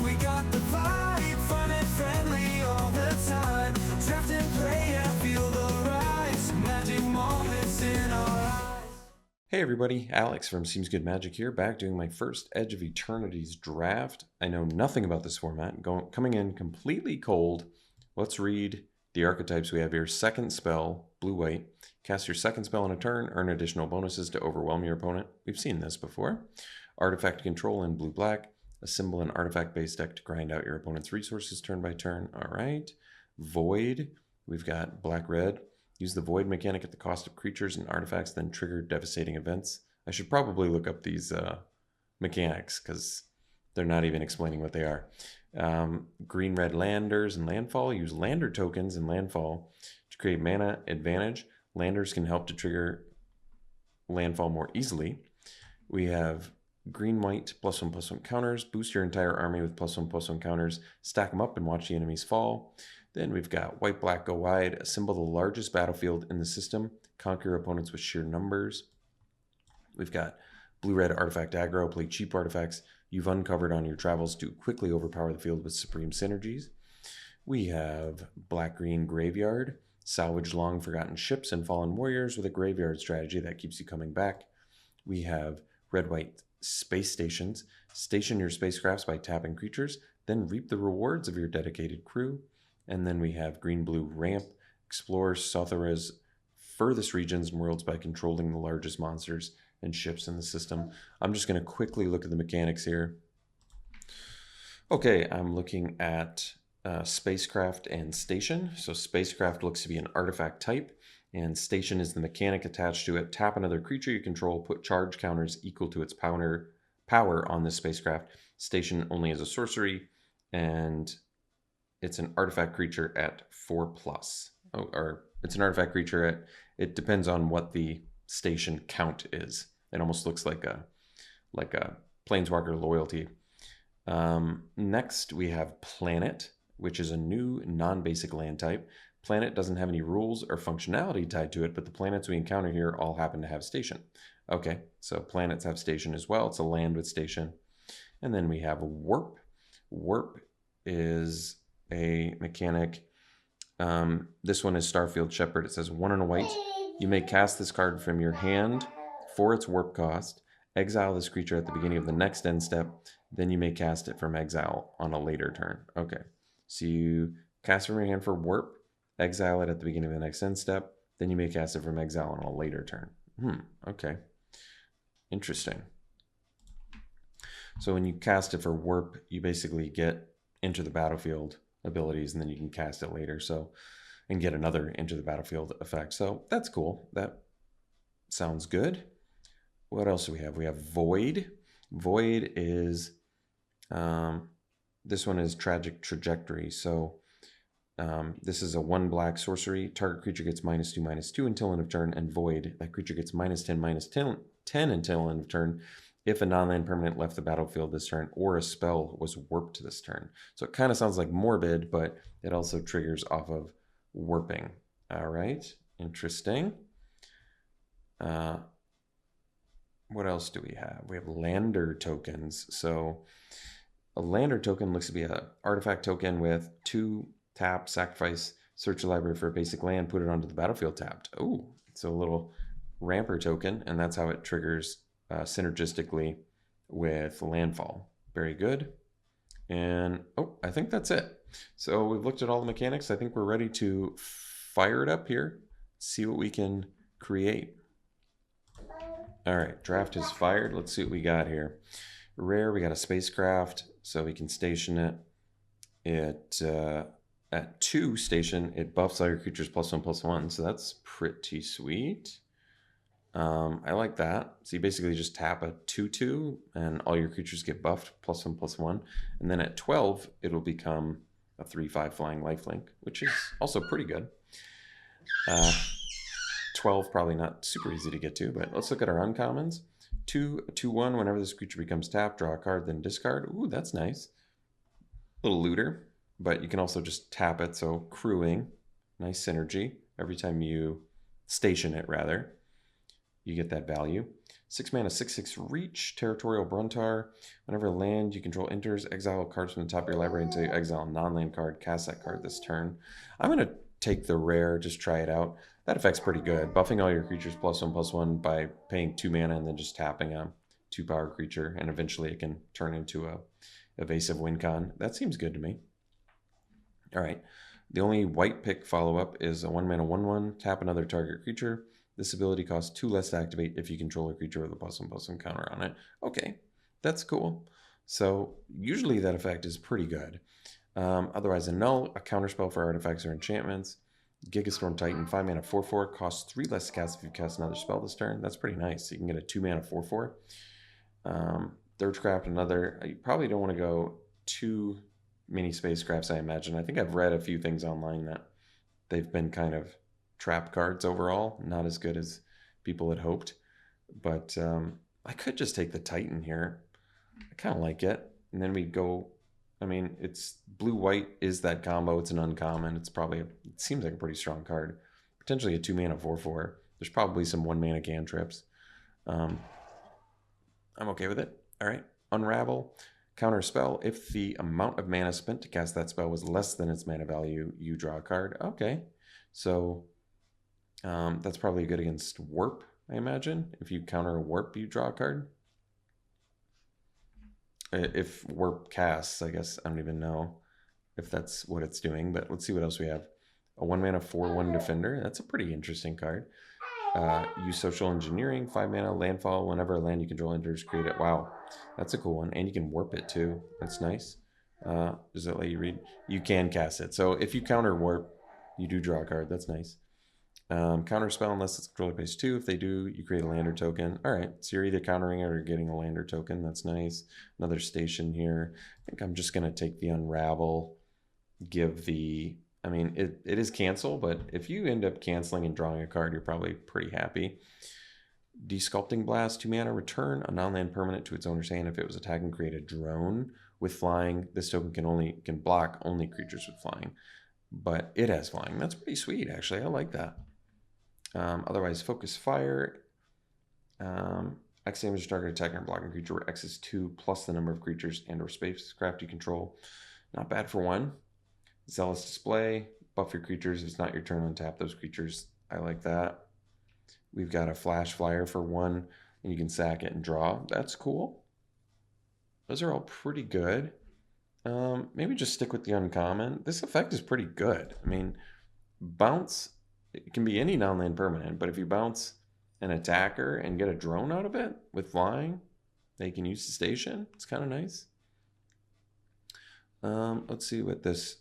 We got the vibe, fun and friendly all the time. Draft and play and feel the rise. Magic moments in our eyes. Hey everybody, Alex from SeemsGoodMagic here, back doing my first Edge of Eternities draft. I know nothing about this format, coming in completely cold. Let's read the archetypes we have here. Second spell, blue-white. Cast your second spell on a turn, earn additional bonuses to overwhelm your opponent. We've seen this before. Artifact control in blue-black. Assemble an artifact-based deck to grind out your opponent's resources turn by turn. All right. Void, we've got black-red. Use the void mechanic at the cost of creatures and artifacts, then trigger devastating events. I should probably look up these mechanics because they're not even explaining what they are. Green-red landers and landfall. Use lander tokens in landfall to create mana advantage. Landers can help to trigger landfall more easily. We have green-white +1/+1 counters. Boost your entire army with +1/+1 counters. Stack them up and watch the enemies fall. Then we've got white-black go wide. Assemble the largest battlefield in the system. Conquer opponents with sheer numbers. We've got blue-red artifact aggro. Play cheap artifacts you've uncovered on your travels to quickly overpower the field with supreme synergies. We have black-green graveyard. Salvage long forgotten ships and fallen warriors with a graveyard strategy that keeps you coming back. We have red-white space stations. Station your spacecrafts by tapping creatures, then reap the rewards of your dedicated crew. And then we have green-blue ramp. Explore Sothera's furthest regions and worlds by controlling the largest monsters and ships in the system. I'm just going to quickly look at the mechanics here. Okay, I'm looking at spacecraft and station. So spacecraft looks to be an artifact type, and station is the mechanic attached to it. Tap another creature you control, put charge counters equal to its power on this spacecraft. Station only is a sorcery, and it's an artifact creature at 4+. Or it's an artifact creature at, it depends on what the station count is. It almost looks like a Planeswalker loyalty. Next we have Planet, which is a new non-basic land type. Planet doesn't have any rules or functionality tied to it, but the planets we encounter here all happen to have station. Okay, so planets have station as well. It's a land with station. And then we have Warp. Warp is a mechanic. This one is Starfield Shepherd. It says 1 and a white. You may cast this card from your hand for its warp cost. Exile this creature at the beginning of the next end step. Then you may cast it from exile on a later turn. Okay, so you cast from your hand for warp, exile it at the beginning of the next end step. Then you may cast it from exile on a later turn. Okay, interesting. So when you cast it for warp, you basically get into the battlefield abilities, and then you can cast it later, so, and get another into the battlefield effect. So that's cool. That sounds good. What else do we have? We have Void. Void is this one is Tragic Trajectory. So this is a 1 black sorcery. Target creature gets -2/-2 until end of turn, and Void, that creature gets -10/-10 until end of turn if a non-land permanent left the battlefield this turn or a spell was warped this turn. So it kind of sounds like Morbid, but it also triggers off of warping. All right, interesting. What else do we have? We have Lander tokens. So a Lander token looks to be an artifact token with 2 tap, sacrifice, search your library for a basic land, put it onto the battlefield tapped. Oh, it's a little ramper token, and that's how it triggers synergistically with landfall. Very good. And I think that's it. So we've looked at all the mechanics. I think we're ready to fire it up here, see what we can create. All right, draft is fired. Let's see what we got here. Rare, we got a spacecraft, so we can station it. At 2 station, it buffs all your creatures +1/+1, so that's pretty sweet. I like that. So you basically just tap a 2/2 and all your creatures get buffed +1/+1. And then at 12, it'll become a 3/5 flying lifelink, which is also pretty good. 12 probably not super easy to get to, but let's look at our uncommons. 2/2/1, whenever this creature becomes tapped, draw a card, then discard. Ooh, that's nice. Little looter, but you can also just tap it, so crewing, nice synergy. Every time you station it, rather, you get that value. 6 mana, 6/6 reach, Territorial Bruntar. Whenever land you control enters, exile cards from the top of your library until you exile a non-land card. Cast that card this turn. I'm going to take the rare, just try it out. That effect's pretty good. Buffing all your creatures +1/+1 by paying 2 mana and then just tapping a 2-power creature, and eventually it can turn into a evasive win con. That seems good to me. All right. The only white pick follow-up is a 1 mana 1/1, tap another target creature. This ability costs 2 less to activate if you control a creature with a +1/+1 counter on it. Okay, that's cool. So usually that effect is pretty good. Otherwise, a null, a counterspell for artifacts or enchantments. Gigastorm Titan, 5 mana 4/4, costs 3 less to cast if you cast another spell this turn. That's pretty nice. You can get a 2 mana 4/4. Third another. You probably don't want to go too many spacecrafts, I imagine. I think I've read a few things online that they've been kind of trap cards overall, not as good as people had hoped. But I could just take the Titan here. I kind of like it. And then we go, I mean, it's blue-white is that combo. It's an uncommon. It's probably, it seems like a pretty strong card. Potentially a 2 mana 4/4. There's probably some 1 mana cantrips. I'm okay with it. All right. Unravel. Counter spell. If the amount of mana spent to cast that spell was less than its mana value, you draw a card. Okay. So that's probably good against warp, I imagine. If you counter a warp, you draw a card. If warp casts, I guess I don't even know if that's what it's doing, but let's see what else we have. A 1 mana 4/1 defender. That's a pretty interesting card. Use social engineering, 5 mana landfall. Whenever a land you control enters, create it. Wow, that's a cool one. And you can warp it too. That's nice. Does that let you read? You can cast it. So if you counter warp, you do draw a card. That's nice. Counter spell unless it's controller pays 2. If they do, you create a lander token. All right, so you're either countering it or getting a lander token. That's nice. Another station here. I think I'm just gonna take the unravel. Give the, I mean, it is cancel, but if you end up canceling and drawing a card, you're probably pretty happy. Desculpting Blast, 2 mana, return a non-land permanent to its owner's hand. If it was attacking, create a drone with flying. This token can block only creatures with flying, but it has flying. That's pretty sweet, actually. I like that. Otherwise, focus fire. X damage to target attacking or blocking creature where X is 2 plus the number of creatures and or spacecraft you control. Not bad for 1. Zealous Display. Buff your creatures. If it's not your turn, untap those creatures. I like that. We've got a Flash Flyer for 1, and you can sack it and draw. That's cool. Those are all pretty good. Maybe just stick with the uncommon. This effect is pretty good. I mean, bounce, it can be any non-land permanent, but if you bounce an attacker and get a drone out of it with flying, they can use the station. It's kind of nice. Let's see what this,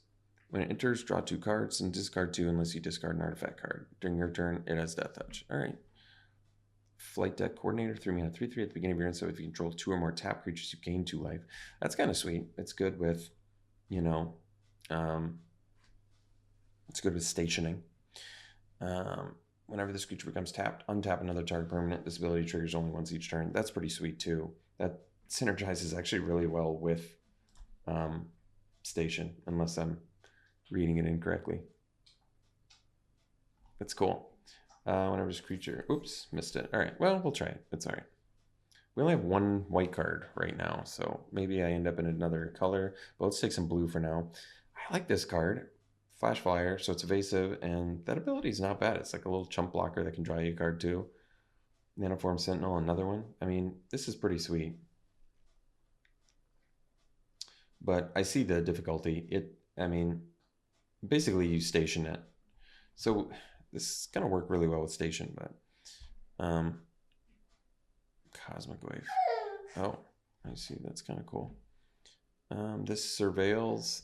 when it enters, draw 2 cards and discard 2 unless you discard an artifact card. During your turn, it has Death Touch. All right. Flight Deck Coordinator, 3 mana 3/3 at the beginning of your end. So if you control 2 or more tap creatures, you gain 2 life. That's kind of sweet. It's good with, you know, it's good with stationing. Whenever this creature becomes tapped, untap another target permanent. This ability triggers only once each turn. That's pretty sweet too. That synergizes actually really well with station, unless I'm reading it incorrectly. That's cool. Whenever this creature, oops, missed it. All right, well, we'll try it. It's all right. We only have 1 white card right now, so maybe I end up in another color, but let's take some blue for now. I like this card. Flash Flyer, so it's evasive, and that ability is not bad. It's like a little chump blocker that can draw you a card too. Nanoform Sentinel, another one. I mean, this is pretty sweet. But I see the difficulty. I mean, basically you station it. So this is going to work really well with station, but Cosmic Wave. Oh, I see. That's kind of cool. This surveils.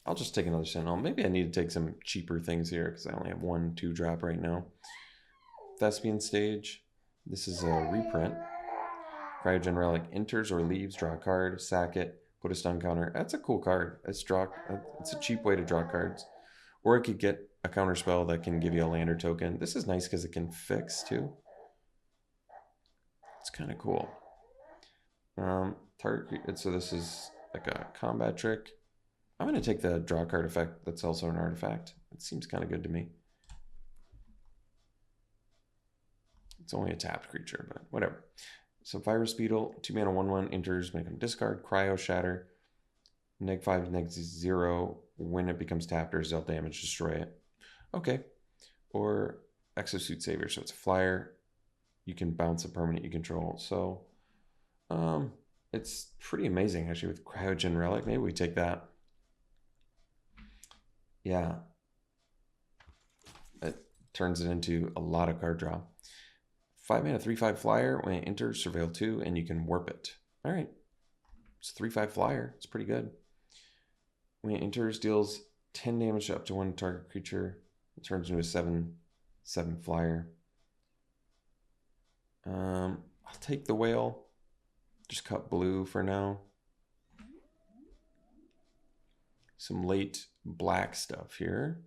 I'll just take another Sentinel. Maybe I need to take some cheaper things here because I only have 1 2-drop right now. Thespian Stage. This is a reprint. Cryogen Relic enters or leaves, draw a card, sack it, put a stun counter. That's a cool card. It's a cheap way to draw cards. Or it could get a counter spell that can give you a lander token. This is nice because it can fix too. It's kind of cool. So this is like a combat trick. I'm going to take the draw card effect that's also an artifact. It seems kind of good to me. It's only a tapped creature, but whatever. So Virus Beetle, 2 mana, 1/1, enters, make them discard, Cryo Shatter, -5, -0. When it becomes tapped or dealt damage, destroy it. Okay. Or Exosuit Savior, so it's a flyer. You can bounce a permanent you control. So it's pretty amazing actually with Cryogen Relic. Maybe we take that. Yeah. It turns it into a lot of card draw. 5 mana, 3/5 flyer. When it enters, surveil 2, and you can warp it. All right. It's a 3/5 flyer. It's pretty good. When it enters, deals 10 damage to up to 1 target creature. It turns into a 7/7 flyer. I'll take the whale. Just cut blue for now. Some late black stuff here.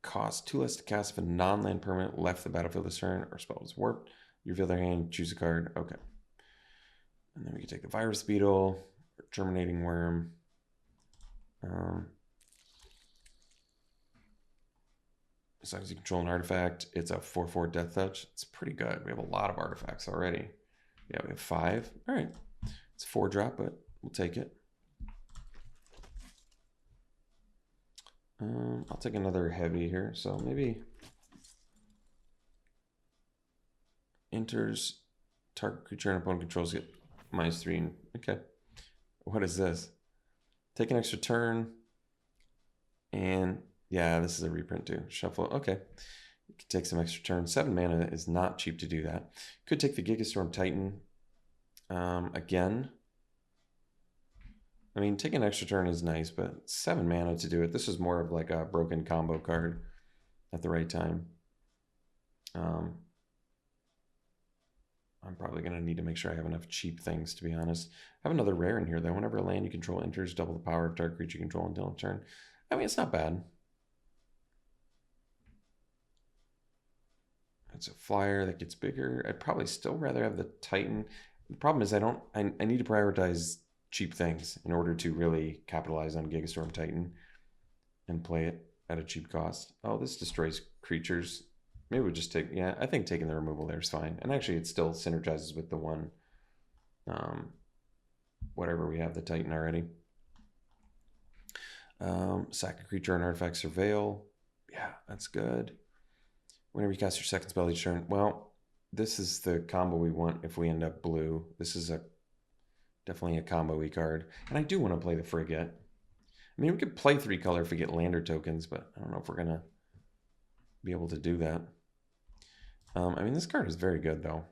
Cost 2 less to cast if a non-land permanent left the battlefield this turn or spell is warped. You reveal their hand, choose a card. Okay. And then we can take the Virus Beetle, or Germinating Worm. As long as you control an artifact, it's a 4/4 Death Touch. It's pretty good. We have a lot of artifacts already. Yeah, we have 5. All right. It's a 4-drop, but we'll take it. I'll take another heavy here. So maybe enters, target creature and opponent controls get -3. Okay. What is this? Take an extra turn. And yeah, this is a reprint too. Shuffle. Okay. You can take some extra turns. 7 mana is not cheap to do that. Could take the Gigastorm Titan. Again. I mean, taking an extra turn is nice, but 7 mana to do it. This is more of like a broken combo card at the right time. I'm probably going to need to make sure I have enough cheap things, to be honest. I have another rare in here, though. Whenever a land you control enters, double the power of target creature you control until end turn. I mean, it's not bad. It's a flyer that gets bigger. I'd probably still rather have the Titan. The problem is I need to prioritize cheap things in order to really capitalize on Gigastorm Titan and play it at a cheap cost. Oh, this destroys creatures. Maybe we just take, yeah, I think taking the removal there is fine. And actually it still synergizes with the one, whatever we have, the Titan already. Sack a creature and artifact, surveil. Yeah, that's good. Whenever you cast your second spell each turn. Well, this is the combo we want if we end up blue. This is definitely a combo-y card. And I do want to play the Frigate. I mean, we could play 3 color if we get lander tokens, but I don't know if we're going to be able to do that. I mean, this card is very good, though.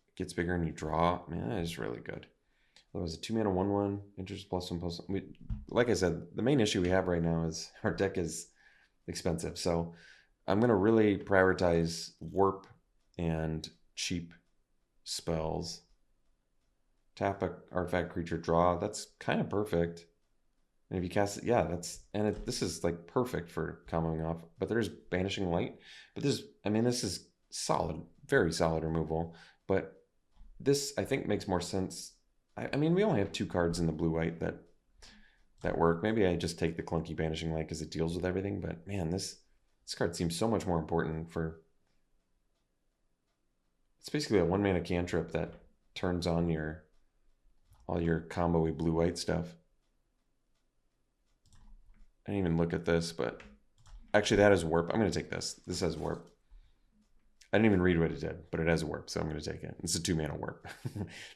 It gets bigger and you draw. Man, that is really good. That was a 2 mana 1/1, enters +1/+1. Like I said, the main issue we have right now is our deck is expensive. So I'm going to really prioritize warp and cheap spells. Tap a artifact creature, draw. That's kind of perfect. And if you cast it, yeah, this is like perfect for comboing off. But there's Banishing Light. But this is solid, very solid removal. But this, I think, makes more sense. I mean, we only have 2 cards in the blue-white that work. Maybe I just take the clunky Banishing Light because it deals with everything. But man, this card seems so much more important for. It's basically a 1 mana cantrip that turns on all your combo-y blue-white stuff. I didn't even look at this, but actually that is warp. I'm going to take this. This has warp. I didn't even read what it did, but it has a warp, so I'm going to take it. It's a 2 mana warp.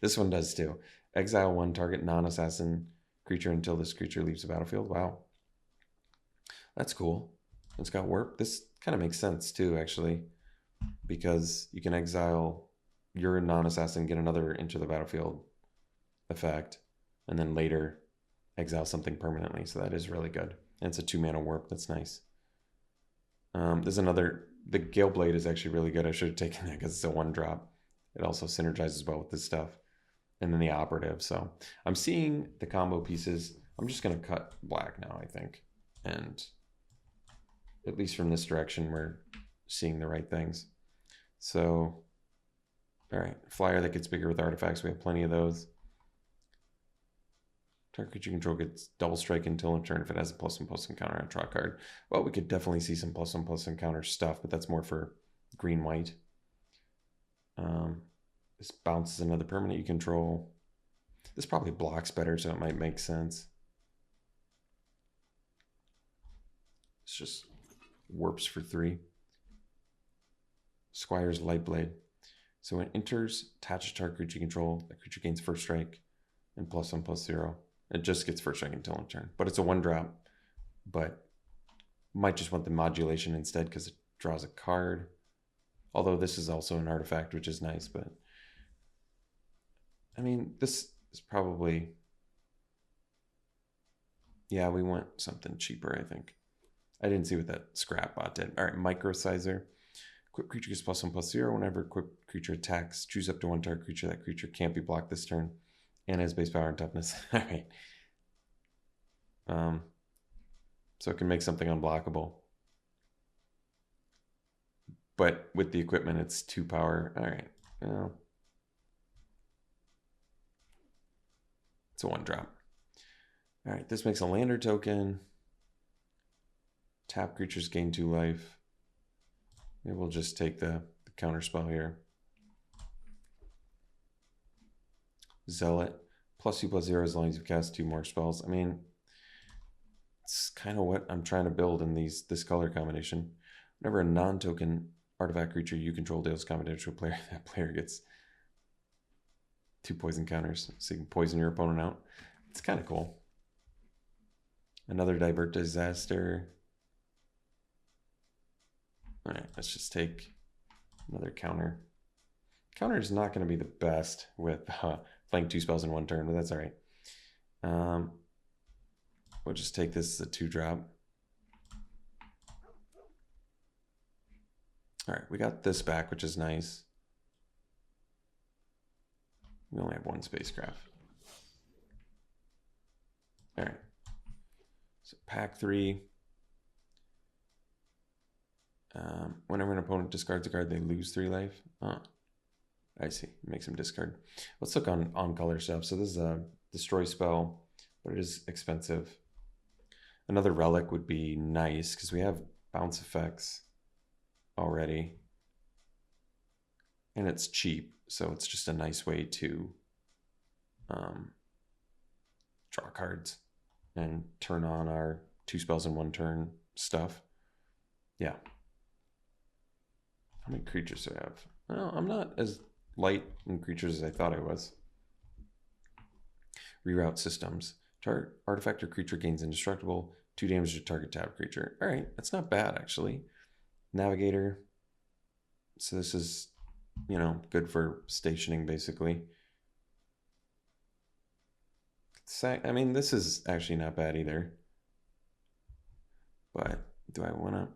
This one does too. Exile 1 target non-assassin creature until this creature leaves the battlefield. Wow. That's cool. It's got warp. This kind of makes sense too, actually, because you can exile your non-assassin, get another into the battlefield effect, and then later exile something permanently. So that is really good. And it's a 2 mana warp. That's nice. There's another. The Gale Blade is actually really good. I should have taken that because it's a 1-drop. It also synergizes well with this stuff. And then the operative. So I'm seeing the combo pieces. I'm just going to cut black now, I think. And at least from this direction, we're seeing the right things. So, all right. Flyer that gets bigger with artifacts. We have plenty of those. Target creature you control gets double strike until end turn if it has a +1/+1 counter on draw card. Well, we could definitely see some +1/+1 counter stuff, but that's more for green-white. This bounces another permanent you control. This probably blocks better, so it might make sense. It's just warps for 3. Squire's Lightblade. So when it enters, attaches target creature you control. That creature gains first strike and +1/+0. It just gets first strike until end turn. But it's a 1-drop. But might just want the modulation instead because it draws a card. Although this is also an artifact, which is nice. But I mean, this is probably... Yeah, we want something cheaper, I think. I didn't see what that scrap bot did. All right, Microsizer. Equip creature gets +1/+0. Whenever equipped creature attacks, choose up to 1 target creature. That creature can't be blocked this turn and has base power and toughness. All right. So it can make something unblockable. But with the equipment, it's 2 power. All right. Well, it's a 1-drop. All right, this makes a lander token. Tap creatures gain 2 life. Maybe we'll just take the counter spell here. Zealot. +2/+0 as long as you cast 2 more spells. I mean, it's kind of what I'm trying to build in this color combination. Whenever a non-token artifact creature you control deals combat damage to a player, that player gets 2 poison counters. So you can poison your opponent out. It's kind of cool. Another Divert Disaster. All right, let's just take another counter. Counter is not going to be the best with playing 2 spells in 1 turn, but that's all right. We'll just take this as a 2-drop. All right, we got this back, which is nice. We only have 1 spacecraft. All right. So pack 3. Whenever an opponent discards a card, they lose 3 life. Oh, I see. Makes them discard. Let's look on color stuff. So this is a destroy spell, but it is expensive. Another relic would be nice because we have bounce effects already. And it's cheap, so it's just a nice way to draw cards and turn on our 2 spells in 1 turn stuff. Yeah. How many creatures do I have? Well, I'm not as light in creatures as I thought I was. Reroute systems. Target artifact or creature gains indestructible. 2 damage to target tap creature. All right, that's not bad actually. Navigator. So this is, you know, good for stationing basically. I mean, this is actually not bad either. But do I want to...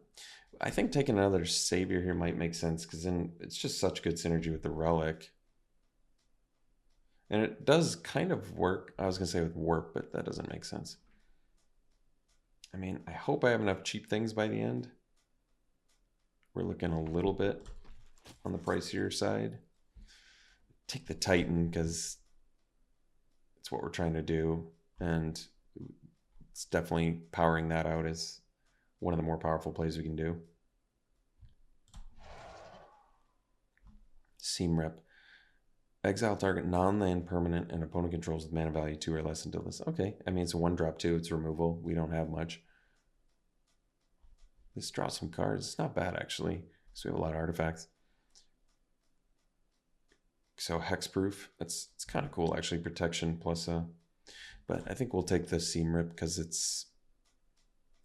I think taking another Savior here might make sense because then it's just such good synergy with the Relic. And it does kind of work. I was going to say with Warp, but that doesn't make sense. I mean, I hope I have enough cheap things by the end. We're looking a little bit on the pricier side. Take the Titan because it's what we're trying to do. And it's definitely powering that out is one of the more powerful plays we can do. Seam Rep. Exile target non-land permanent and opponent controls with mana value 2 or less until this. Okay, I mean, it's a 1-drop too. It's removal. We don't have much. Let's draw some cards. It's not bad actually, because we have a lot of artifacts. So Hexproof. It's kind of cool actually. Protection plus but I think we'll take the Seam Rip because it's,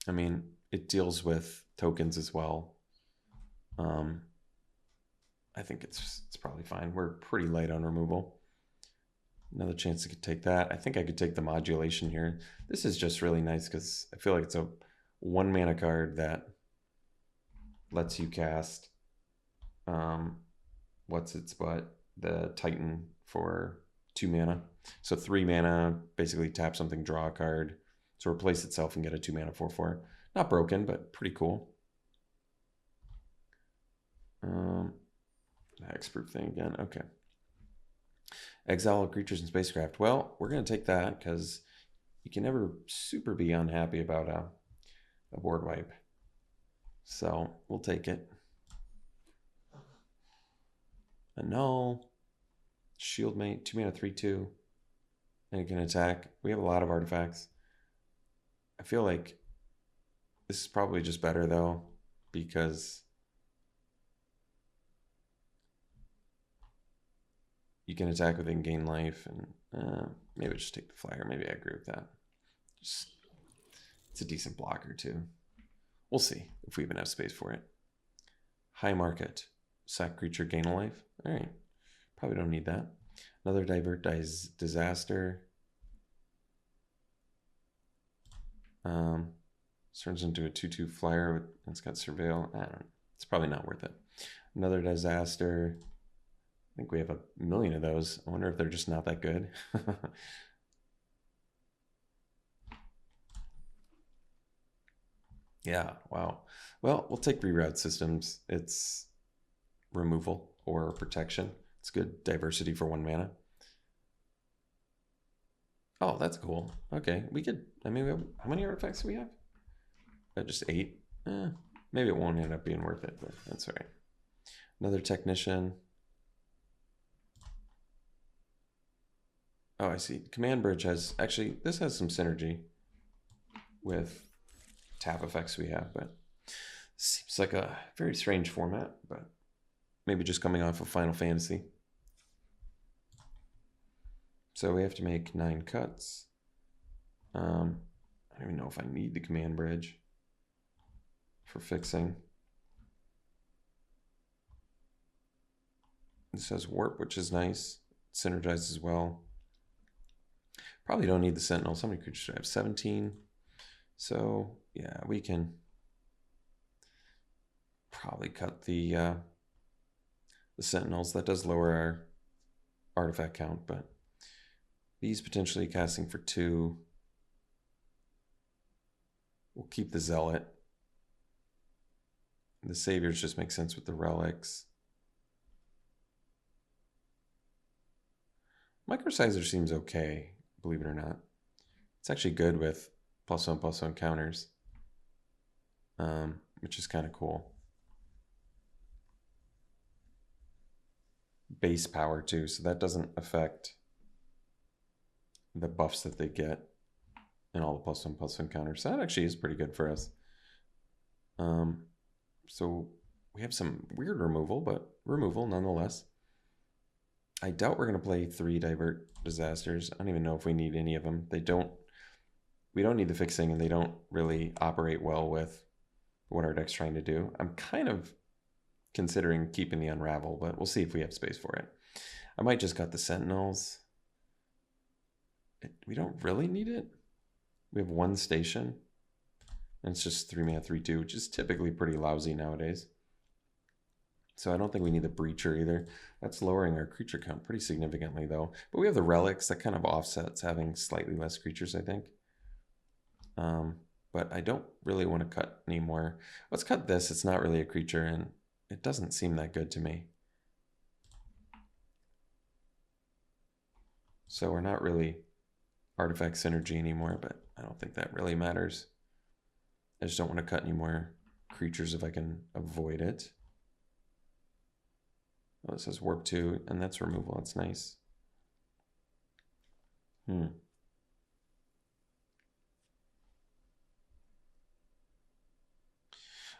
I mean, it deals with tokens as well. I think it's probably fine. We're pretty light on removal. Another chance I could take that. I think I could take the modulation here. This is just really nice because I feel like it's a 1 mana card that lets you cast what's its butt? The Titan for 2 mana. So 3 mana, basically tap something, draw a card. So replace itself and get a 2 mana 4/4. Not broken, but pretty cool. Hexproof thing again. Okay. Exile creatures and spacecraft. Well, we're going to take that because you can never super be unhappy about a board wipe. So we'll take it. A null, shield mate, 2 mana, 3/2, and it can attack. We have a lot of artifacts. I feel like this is probably just better though, because you can attack with it and gain life, and maybe just take the flyer. Maybe I agree with that. It's a decent blocker too. We'll see if we even have space for it. High market, sack creature, gain a life. All right, probably don't need that. Another divert disaster. Turns into a 2/2 flyer. It's got surveil. I don't know. It's probably not worth it. Another disaster. I think we have a million of those. I wonder if they're just not that good. Yeah, wow. Well, we'll take reroute systems. It's removal or protection. It's good diversity for 1 mana. Oh, that's cool. Okay, we could, I mean, how many artifacts do we have? Just 8. Maybe it won't end up being worth it, but that's all right. Another technician. Oh, I see. Command Bridge has, actually, this has some synergy with tap effects we have, but seems like a very strange format, but maybe just coming off of Final Fantasy. So we have to make 9 cuts. I don't even know if I need the Command Bridge for fixing. This has warp, which is nice. Synergizes well. Probably don't need the Sentinel. How many creatures do I have? 17. So yeah, we can probably cut the Sentinels. That does lower our artifact count, but these potentially casting for 2. We'll keep the Zealot. The Saviors just make sense with the relics. Microsizer seems okay, believe it or not. It's actually good with +1/+1 counters, which is kind of cool. Base power too, so that doesn't affect the buffs that they get and all the +1/+1 counters. So that actually is pretty good for us. So we have some weird removal, but removal nonetheless. I doubt we're going to play 3 divert disasters. I don't even know if we need any of them. We don't need the fixing, and they don't really operate well with what our deck's trying to do. I'm kind of considering keeping the Unravel, but we'll see if we have space for it. I might just cut the Sentinels. We don't really need it. We have 1 station, and it's just 3 mana, 3/2, which is typically pretty lousy nowadays. So I don't think we need the Breacher either. That's lowering our creature count pretty significantly though. But we have the relics that kind of offsets having slightly less creatures, I think. But I don't really want to cut anymore. Let's cut this. It's not really a creature, and it doesn't seem that good to me. So we're not really artifact synergy anymore, but I don't think that really matters. I just don't want to cut any more creatures if I can avoid it. Oh, it says warp 2, and that's removal. That's nice.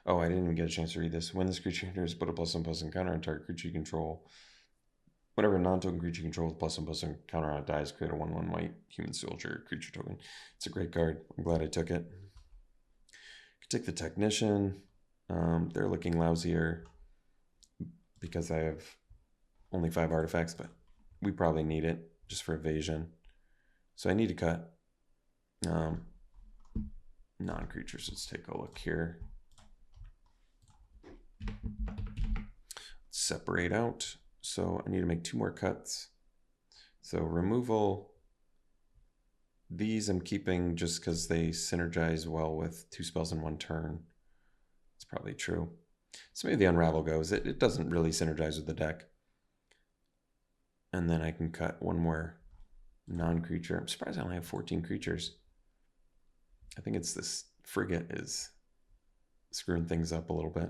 Oh, I didn't even get a chance to read this. When this creature enters, put a +1/+1 counter on target creature you control. Whatever non-token creature you control with +1/+1 counter on it dies, create a 1/1 white human soldier creature token. It's a great card. I'm glad I took it. Could take the Technician. They're looking lousier because I have only 5 artifacts, but we probably need it just for evasion. So I need to cut non-creatures. Let's take a look here. Separate out. So I need to make 2 more cuts. So removal. These I'm keeping just because they synergize well with 2 spells in 1 turn. It's probably true. So maybe the Unravel goes. It doesn't really synergize with the deck. And then I can cut 1 more non-creature. I'm surprised I only have 14 creatures. I think it's this frigate is screwing things up a little bit.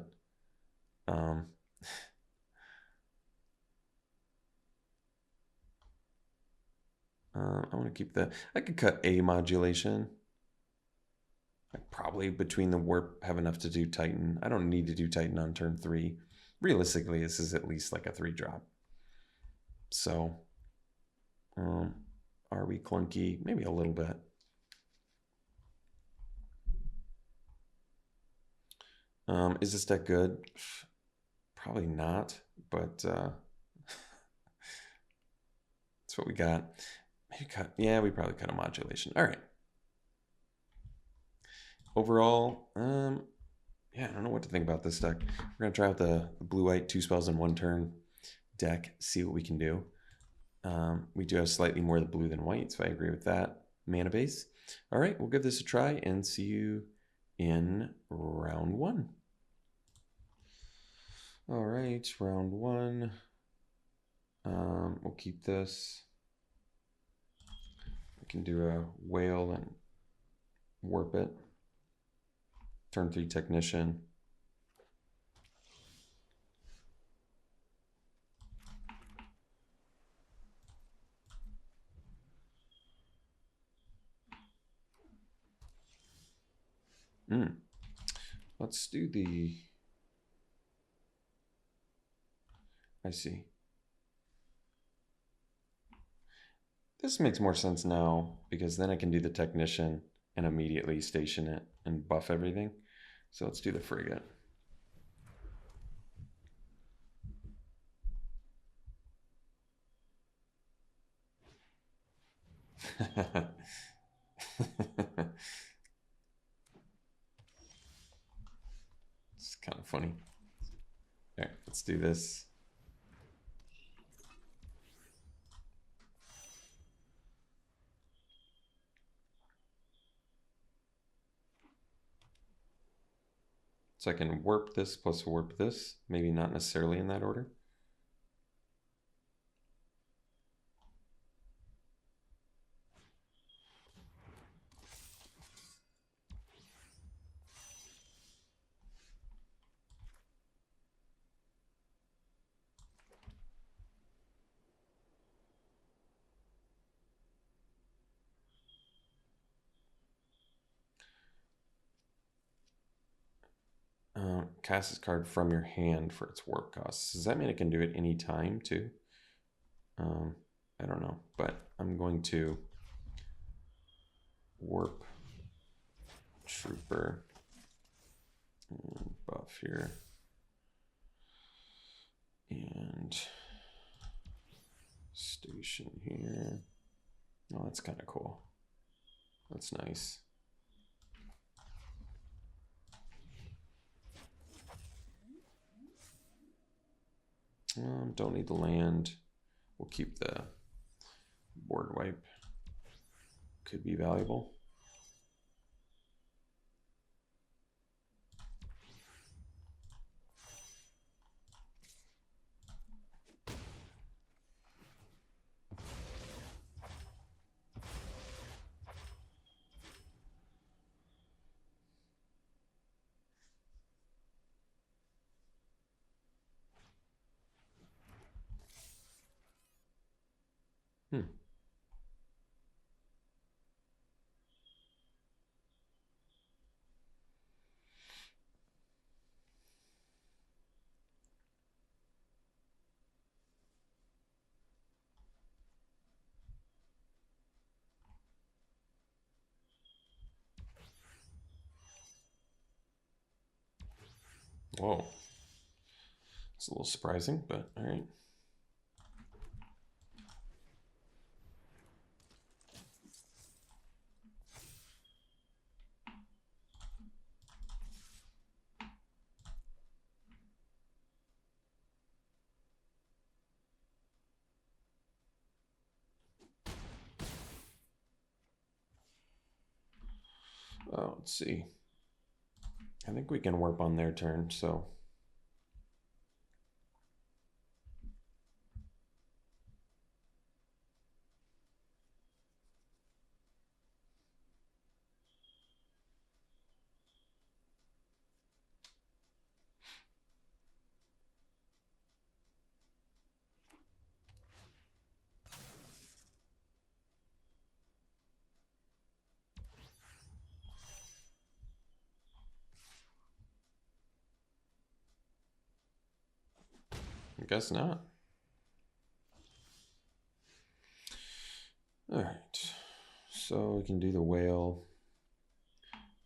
I want to keep that. I could cut a modulation. I probably between the warp have enough to do Titan. I don't need to do Titan on turn 3. Realistically, this is at least like a 3-drop. So, are we clunky? Maybe a little bit. Is this deck good? Probably not, but that's what we got. Maybe cut. Yeah, we probably cut a modulation. All right. Overall, yeah, I don't know what to think about this deck. We're gonna try out the blue-white 2 spells in 1 turn deck, see what we can do. We do have slightly more of the blue than white, so I agree with that mana base. All right, we'll give this a try and see you in round 1. All right, round 1. We'll keep this. We can do a whale and warp it. Turn 3 technician. Let's do the... I see. This makes more sense now because then I can do the technician and immediately station it and buff everything. So let's do the frigate. It's kind of funny. All right, let's do this. So I can warp this plus warp this, maybe not necessarily in that order. Cast this card from your hand for its warp costs. Does that mean I can do it any time too? I don't know, but I'm going to warp trooper and buff here. And station here. Oh, that's kind of cool. That's nice. Don't need the land. We'll keep the board wipe. Could be valuable. Whoa. It's a little surprising, but all right. Oh, let's see. I think we can warp on their turn, so. guess not. All right, so we can do the whale,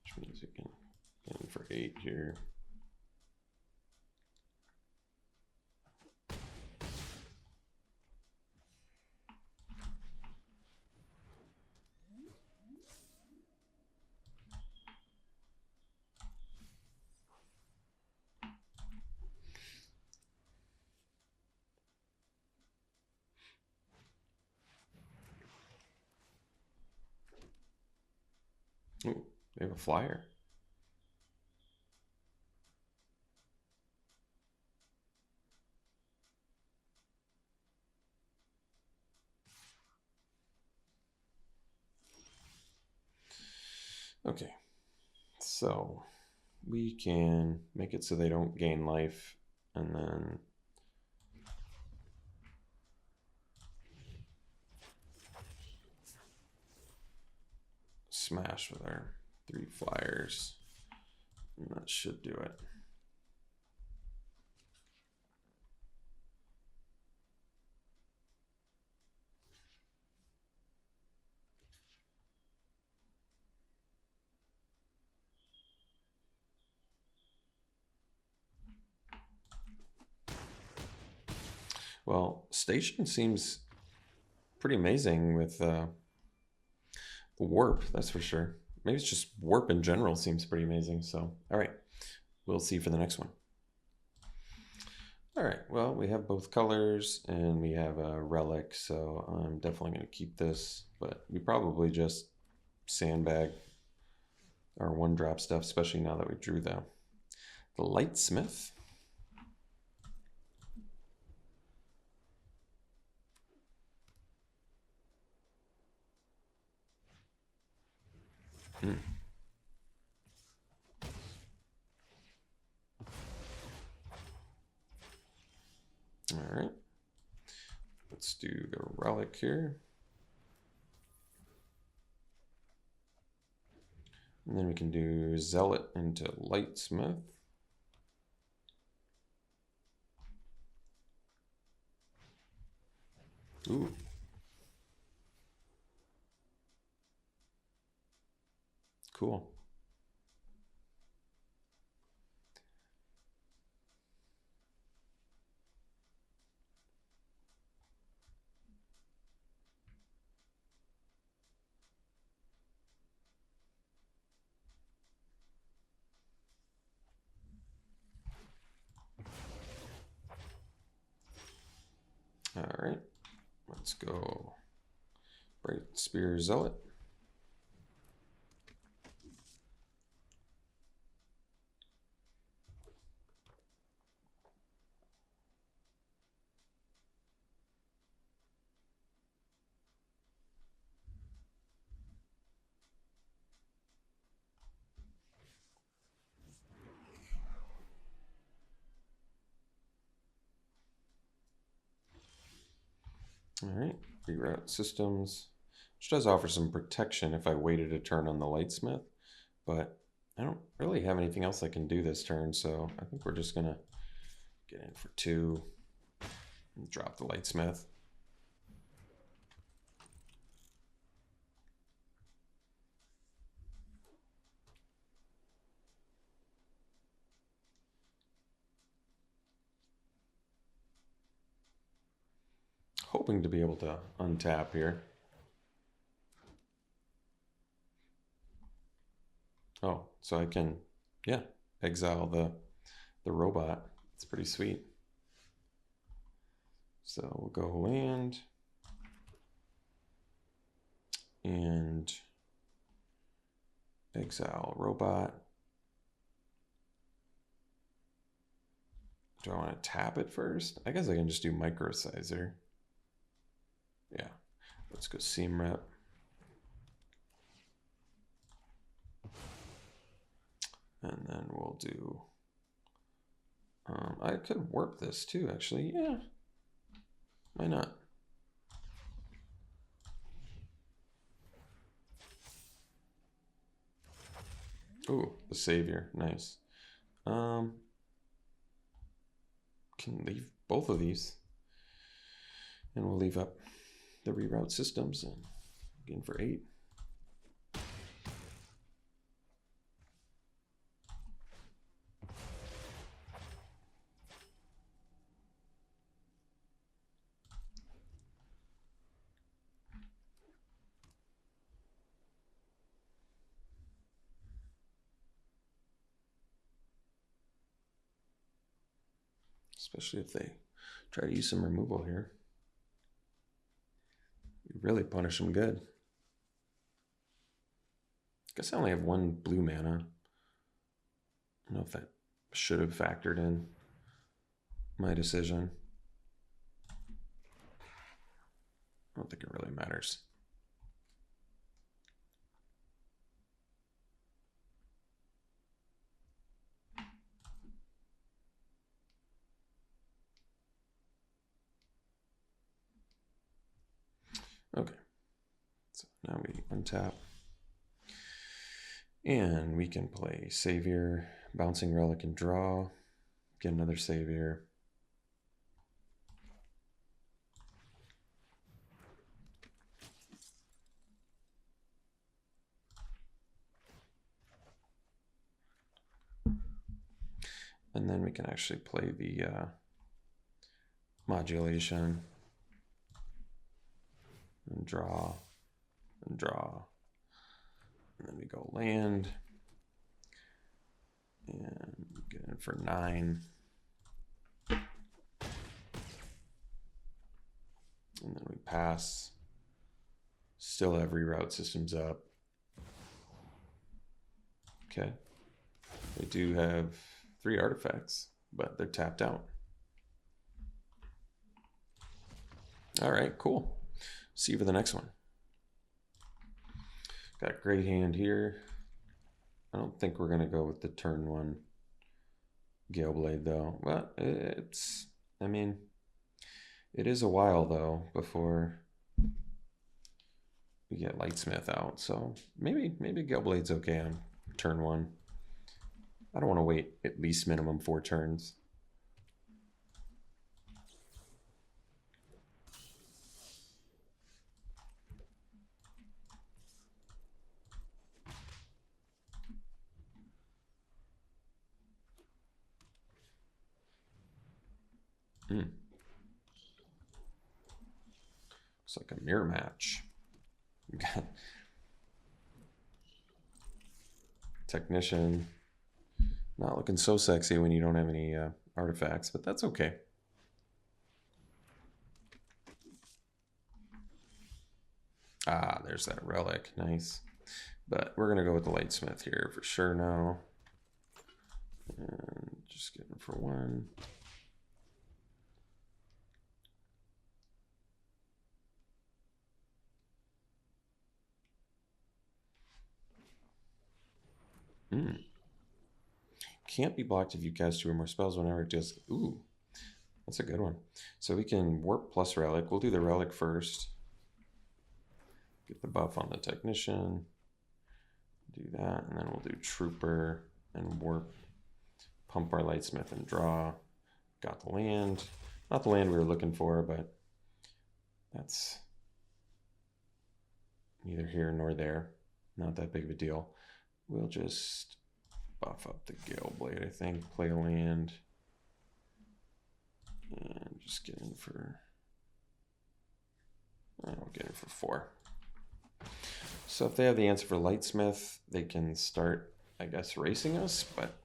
which means we can in for 8 here. Ooh, they have a flyer. Okay, so we can make it so they don't gain life, and then smash with our 3 flyers, and that should do it. Well, Station seems pretty amazing with the warp, that's for sure. Maybe it's just warp in general seems pretty amazing. So, all right, we'll see for the next one. All right, well, we have both colors and we have a relic, so I'm definitely going to keep this, but we probably just sandbag our 1-drop stuff, especially now that we drew the Lightsmith. All right, let's do the relic here. And then we can do Zealot into Lightsmith. Ooh. Cool. All right, let's go Bright Spear Zealot. All right, reroute systems, which does offer some protection if I waited a turn on the Lightsmith, but I don't really have anything else I can do this turn, so I think we're just gonna get in for 2 and drop the Lightsmith. Hoping to be able to untap here. Oh, so I can, yeah, exile the robot. It's pretty sweet. So we'll go land and exile robot. Do I want to tap it first? I guess I can just do microsizer. Yeah, let's go seam rep. And then we'll do, I could warp this too, actually. Yeah, why not? Ooh, the Savior, nice. Can leave both of these. And we'll leave up the reroute systems and again for 8. Especially if they try to use some removal here. You really punish them good. Guess I only have 1 blue mana. I don't know if that should have factored in my decision. I don't think it really matters. Okay, so now we untap. And we can play Savior, Bouncing Relic, and draw. Get another Savior. And then we can actually play the modulation. And draw. And draw. And then we go land. And get in for 9. And then we pass. Still have reroute systems up. Okay. They do have 3 artifacts, but they're tapped out. All right, cool. See you for the next one. Got a great hand here. I don't think we're going to go with the turn 1 Gale Blade though. But it's, I mean, it is a while though before we get Lightsmith out. So maybe Gale Blade's okay on turn 1. I don't want to wait at least minimum 4 turns. Looks like a mirror match. We got Technician. Not looking so sexy when you don't have any artifacts, but that's okay. Ah, there's that relic. Nice. But we're going to go with the Lightsmith here for sure now. And just getting for 1. Can't be blocked if you cast 2 or more spells whenever it does. Ooh, that's a good one. So we can warp plus relic. We'll do the relic first. Get the buff on the Technician. Do that, and then we'll do Trooper and warp. Pump our Lightsmith and draw. Got the land. Not the land we were looking for, but that's neither here nor there. Not that big of a deal. We'll just buff up the Gale Blade, I think. Play a land. And just get in for... I'll get in for 4. So if they have the answer for Lightsmith, they can start, I guess, racing us, but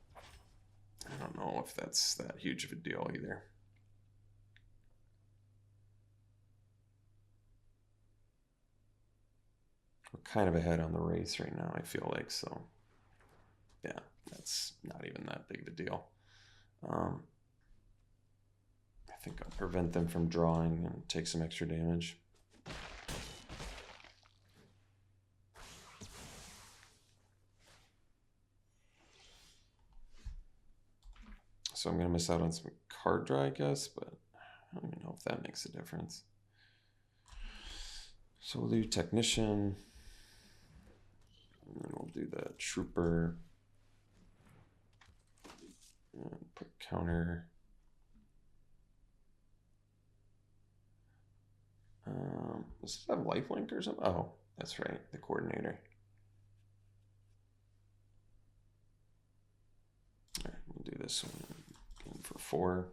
I don't know if that's that huge of a deal either. We're kind of ahead on the race right now, I feel like, so yeah, that's not even that big of a deal. I think I'll prevent them from drawing and take some extra damage. So I'm going to miss out on some card draw, I guess, but I don't even know if that makes a difference. So we'll do Technician. And then we'll do the Trooper. And put counter. Does this have lifelink or something? Oh, that's right, the coordinator. All right, we'll do this one again for 4.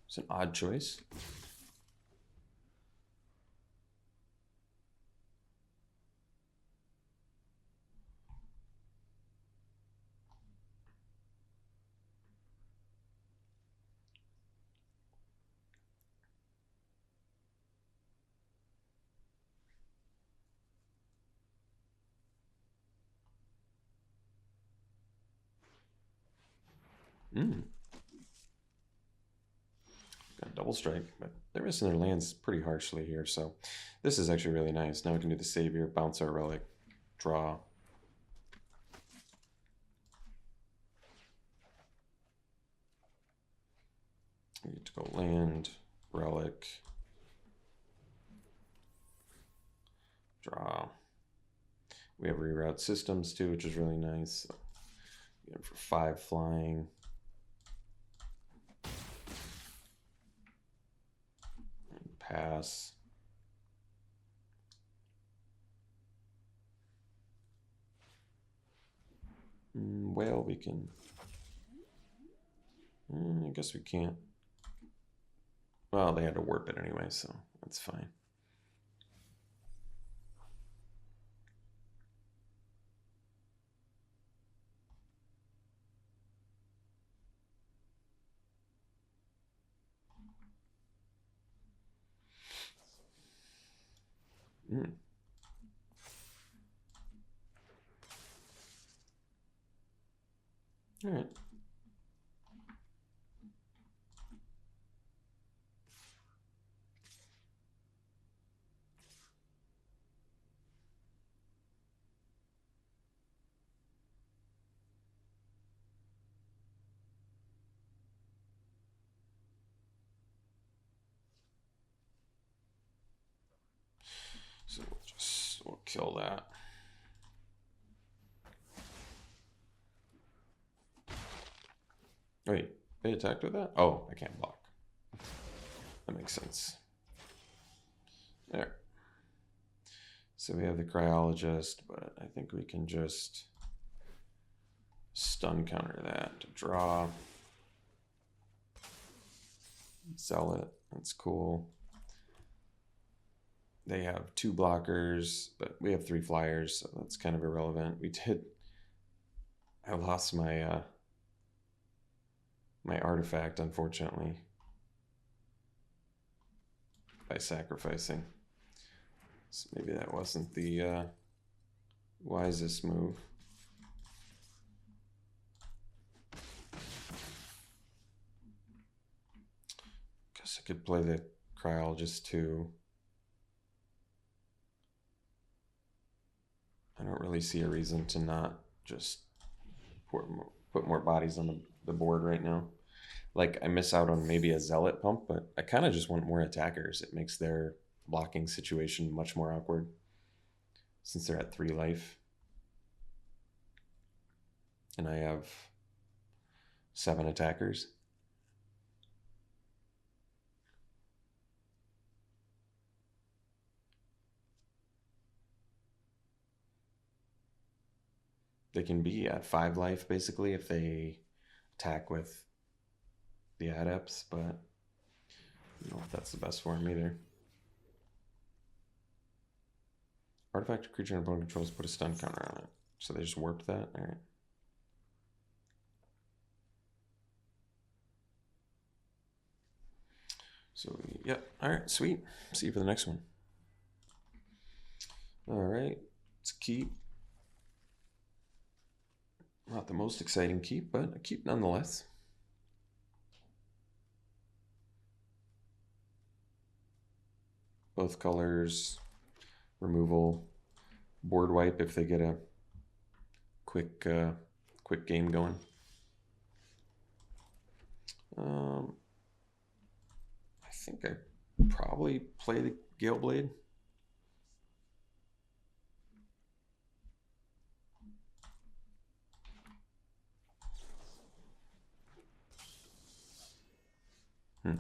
It's an odd choice. Got double strike, but they're missing their lands pretty harshly here, so this is actually really nice. Now we can do the Savior, bounce our relic, draw. We get to go land, relic, draw. We have reroute systems too, which is really nice. So, get for 5 flying. And pass. Well, we can. I guess we can't. Well, they had to warp it anyway, so that's fine. All right. So we'll kill that. Wait, they attacked with that? Oh, I can't block. That makes sense. There. So we have the Cryologist, but I think we can just stun counter that to draw. Zealot, that's cool. They have 2 blockers, but we have 3 flyers, so that's kind of irrelevant. I lost my my artifact, unfortunately, by sacrificing. So maybe that wasn't the wisest move. Guess I could play the Cryologist too. I don't really see a reason to not just put more bodies on the board right now. Like, I miss out on maybe a Zealot pump, but I kind of just want more attackers. It makes their blocking situation much more awkward since they're at 3 life. And I have 7 attackers. They can be at 5 life, basically, if they attack with the Adepts, but I don't know if that's the best for them either. Artifact or creature and opponent controls put a stun counter on it. So they just warped that? Alright. So, yep. Alright, sweet. See you for the next one. Alright, let's keep. Not the most exciting keep, but a keep nonetheless. Both colors, removal, board wipe if they get a quick game going. I think I probably play the Gale Blade. Hmm.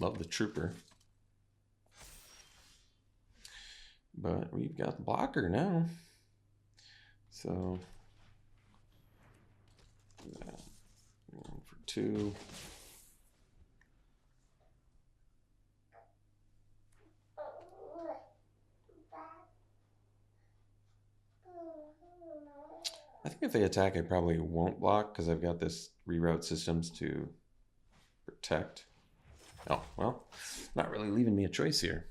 Love the trooper. But we've got the blocker now. So, yeah, for 2. I think if they attack, I probably won't block because I've got this reroute systems to protect. Oh, well, not really leaving me a choice here.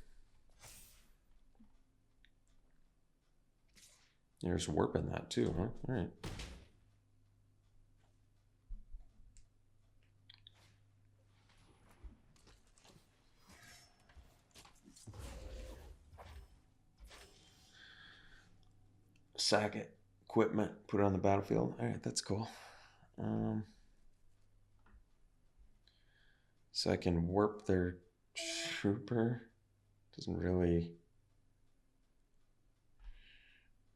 There's warping that too, huh? All right. Sack it. Equipment. Put it on the battlefield. All right, that's cool. So I can warp their trooper. Doesn't really...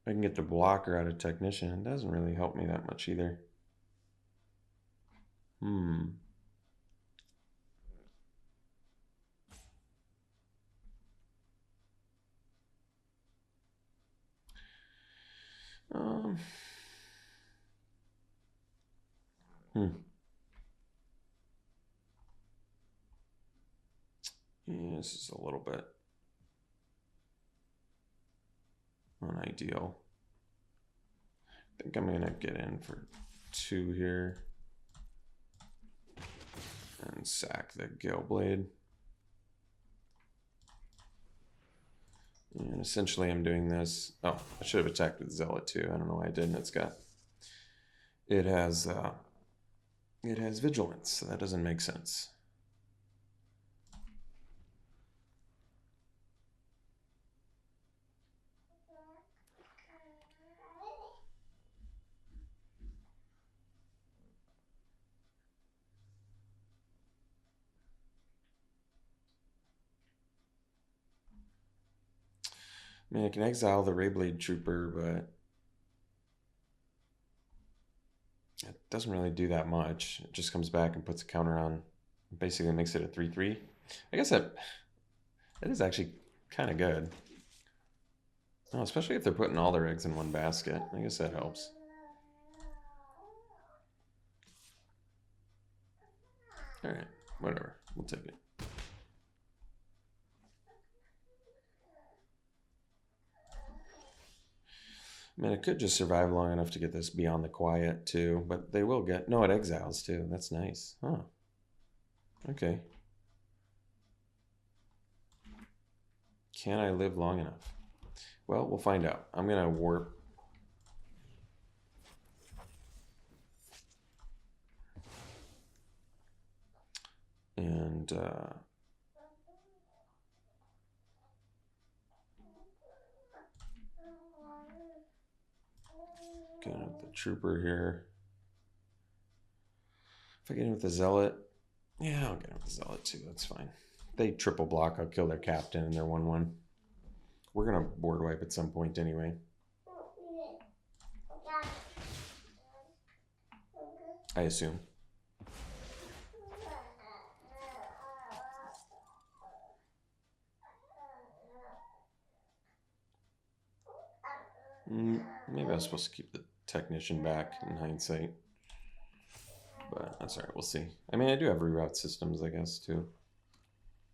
I can get the blocker out of technician. It doesn't really help me that much either. Yeah, this is a little bit unideal. I think I'm gonna get in for 2 here and sack the Gale Blade. And essentially I'm doing this. Oh, I should have attacked with Zealot too. I don't know why I didn't. It has vigilance, so that doesn't make sense. I mean, I can exile the Rayblade Trooper, but it doesn't really do that much. It just comes back and puts a counter on. Basically makes it a 3/3. I guess that is actually kind of good. Oh, especially if they're putting all their eggs in one basket. I guess that helps. All right, whatever. We'll take it. I mean, it could just survive long enough to get this beyond the quiet too, but they will get... No, it exiles too. That's nice. Huh. Okay. Can I live long enough? Well, we'll find out. I'm going to warp. And get in with the trooper here. If I get in with the zealot, yeah, I'll get in with the zealot too. That's fine. They triple block. I'll kill their captain and their 1/1. We're gonna board wipe at some point anyway. I assume. Maybe I was supposed to keep the technician back in hindsight. But that's alright, we'll see. I mean, I do have reroute systems, I guess, to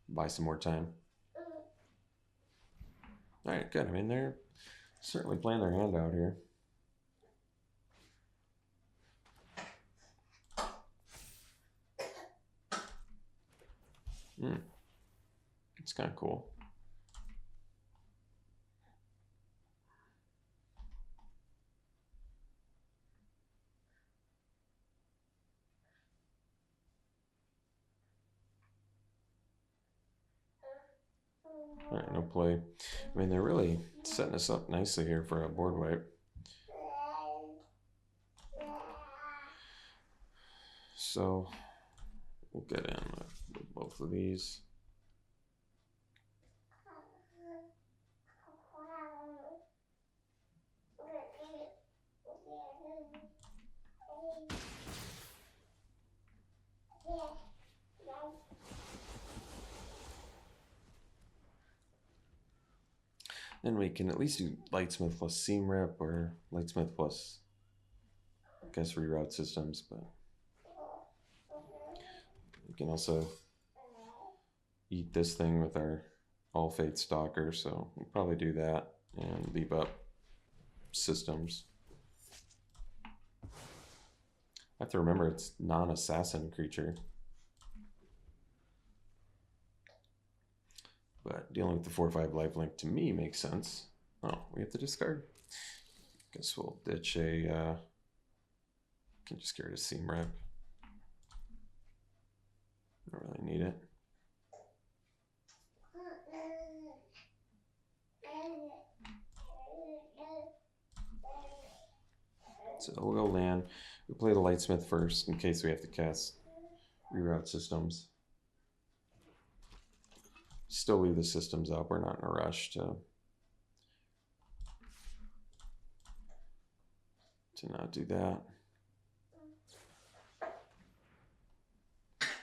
buy some more time. Alright, good. I mean, they're certainly playing their hand out here. It's kind of cool. All right, no play. I mean, they're really setting us up nicely here for a board wipe. So we'll get in with both of these. Then we can at least do Lightsmith plus Seam Rip or Lightsmith plus, I guess, Reroute Systems, but we can also eat this thing with our All Faith Stalker, so we'll probably do that and leave up Systems. I have to remember it's non-assassin creature. But dealing with the 4/5 lifelink to me makes sense. Oh, we have to discard. Guess we'll ditch a. Can just get rid of Seam Rip. Don't really need it. So we'll go land. We'll play the Lightsmith first in case we have to cast Reroute Systems. Still leave the systems up. We're not in a rush to not do that.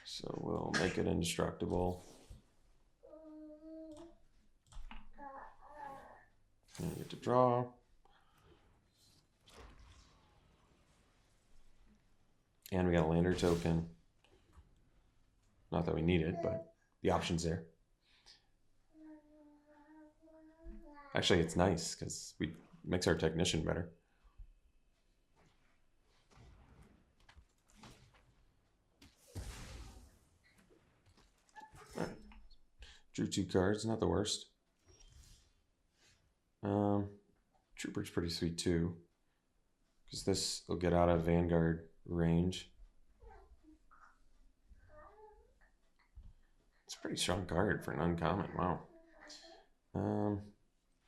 So we'll make it indestructible. And get to draw. And we got a lander token. Not that we need it, but the option's there. Actually, it's nice because we makes our technician better. All right. Drew 2 cards, not the worst. Trooper's pretty sweet too, because this will get out of Vanguard range. It's a pretty strong card for an uncommon. Wow.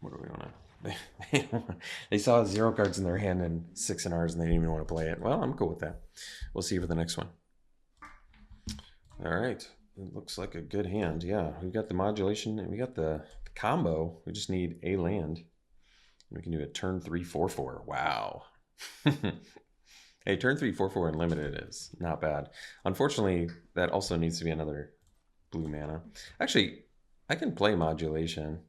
What do we want to? They saw 0 cards in their hand and 6 in ours, and they didn't even want to play it. Well, I'm cool with that. We'll see for the next one. All right. It looks like a good hand. Yeah, we got the modulation and we got the combo. We just need a land. We can do a turn 3 4/4. Wow. Hey, turn 3 4/4 unlimited is not bad. Unfortunately, that also needs to be another blue mana. Actually, I can play modulation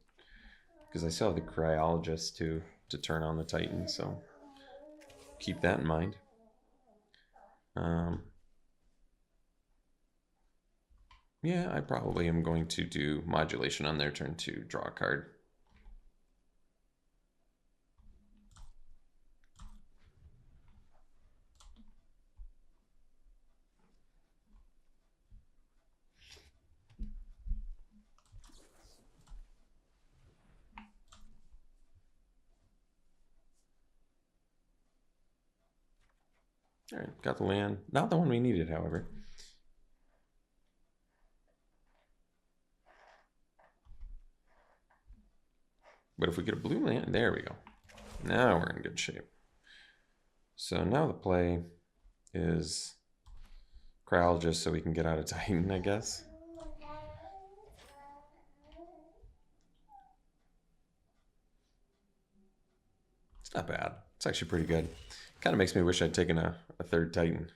because I still have the Cryologist to turn on the Titan, so keep that in mind. Yeah, I probably am going to do modulation on their turn 2, draw a card. All right, got the land. Not the one we needed, however. But if we get a blue land, there we go. Now we're in good shape. So now the play is Cryologist so we can get out of Titan, I guess. It's not bad. It's actually pretty good. Kind of makes me wish I'd taken a 3rd Titan.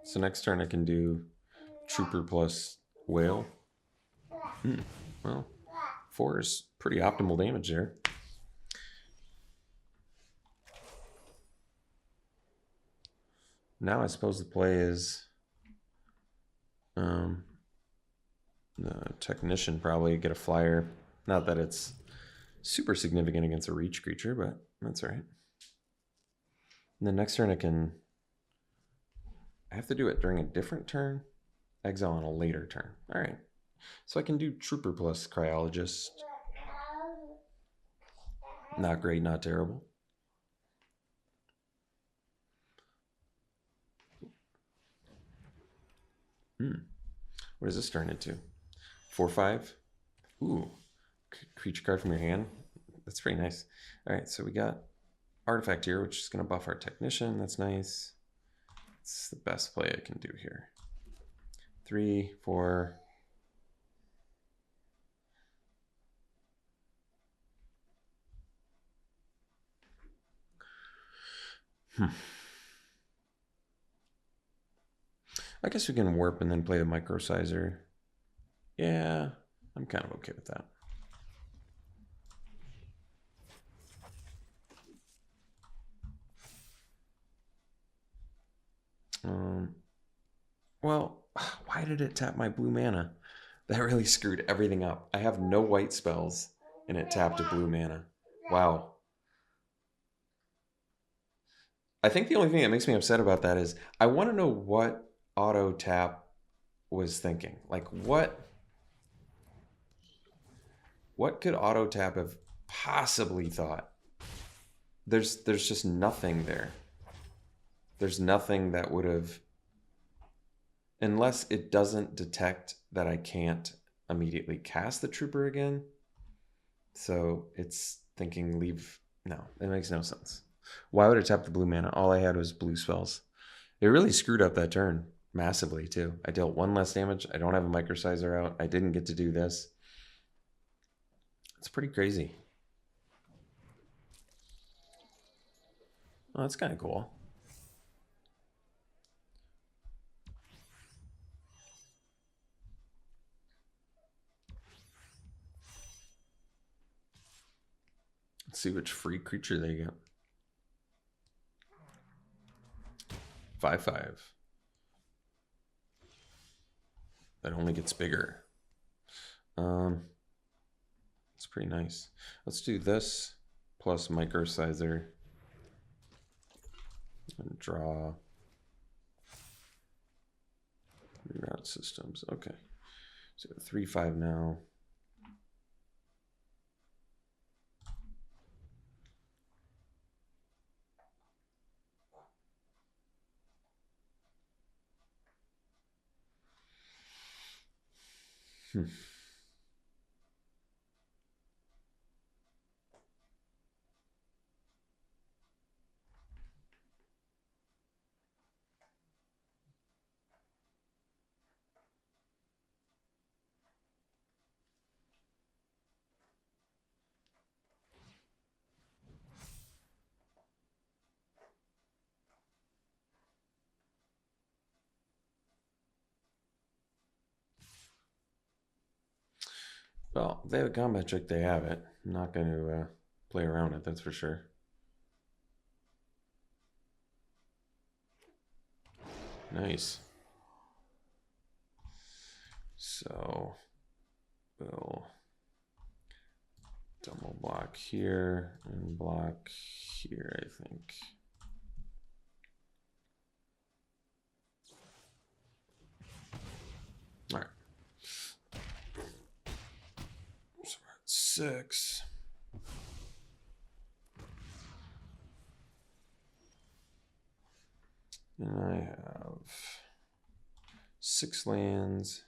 So next turn I can do Trooper plus Whale. Well, 4 is pretty optimal damage there. Now I suppose the play is the Technician, probably get a flyer. Not that it's super significant against a reach creature, but that's all right. And then next turn I have to do it during a different turn. Exile on a later turn. All right. So I can do Trooper plus Cryologist. Not great, not terrible. What does this turn into? 4/5. Ooh, creature card from your hand. That's pretty nice. All right, so we got artifact here, which is going to buff our technician. That's nice. It's the best play I can do here. 3, 4. I guess we can warp and then play the microsizer. Yeah, I'm kind of okay with that. Well, why did it tap my blue mana? That really screwed everything up. I have no white spells, and it tapped a blue mana. Wow. I think the only thing that makes me upset about that is I want to know what auto tap was thinking. Like what could auto tap have possibly thought? There's just nothing there. There's nothing that would have, unless it doesn't detect that I can't immediately cast the trooper again. So it's thinking leave. No, it makes no sense. Why would it tap the blue mana? All I had was blue spells. It really screwed up that turn massively too. I dealt 1 less damage. I don't have a microsizer out. I didn't get to do this. It's pretty crazy. Oh, that's kind of cool. Let's see which free creature they get. 5/5. That only gets bigger. It's pretty nice. Let's do this plus microsizer and draw. Reroute systems. Okay. So 3/5 now. Well, if they have a combat trick, they have it. I'm not going to play around it, that's for sure. Nice. So we'll double block here and block here, I think. All right. So we're at 6. And I have 6 lands.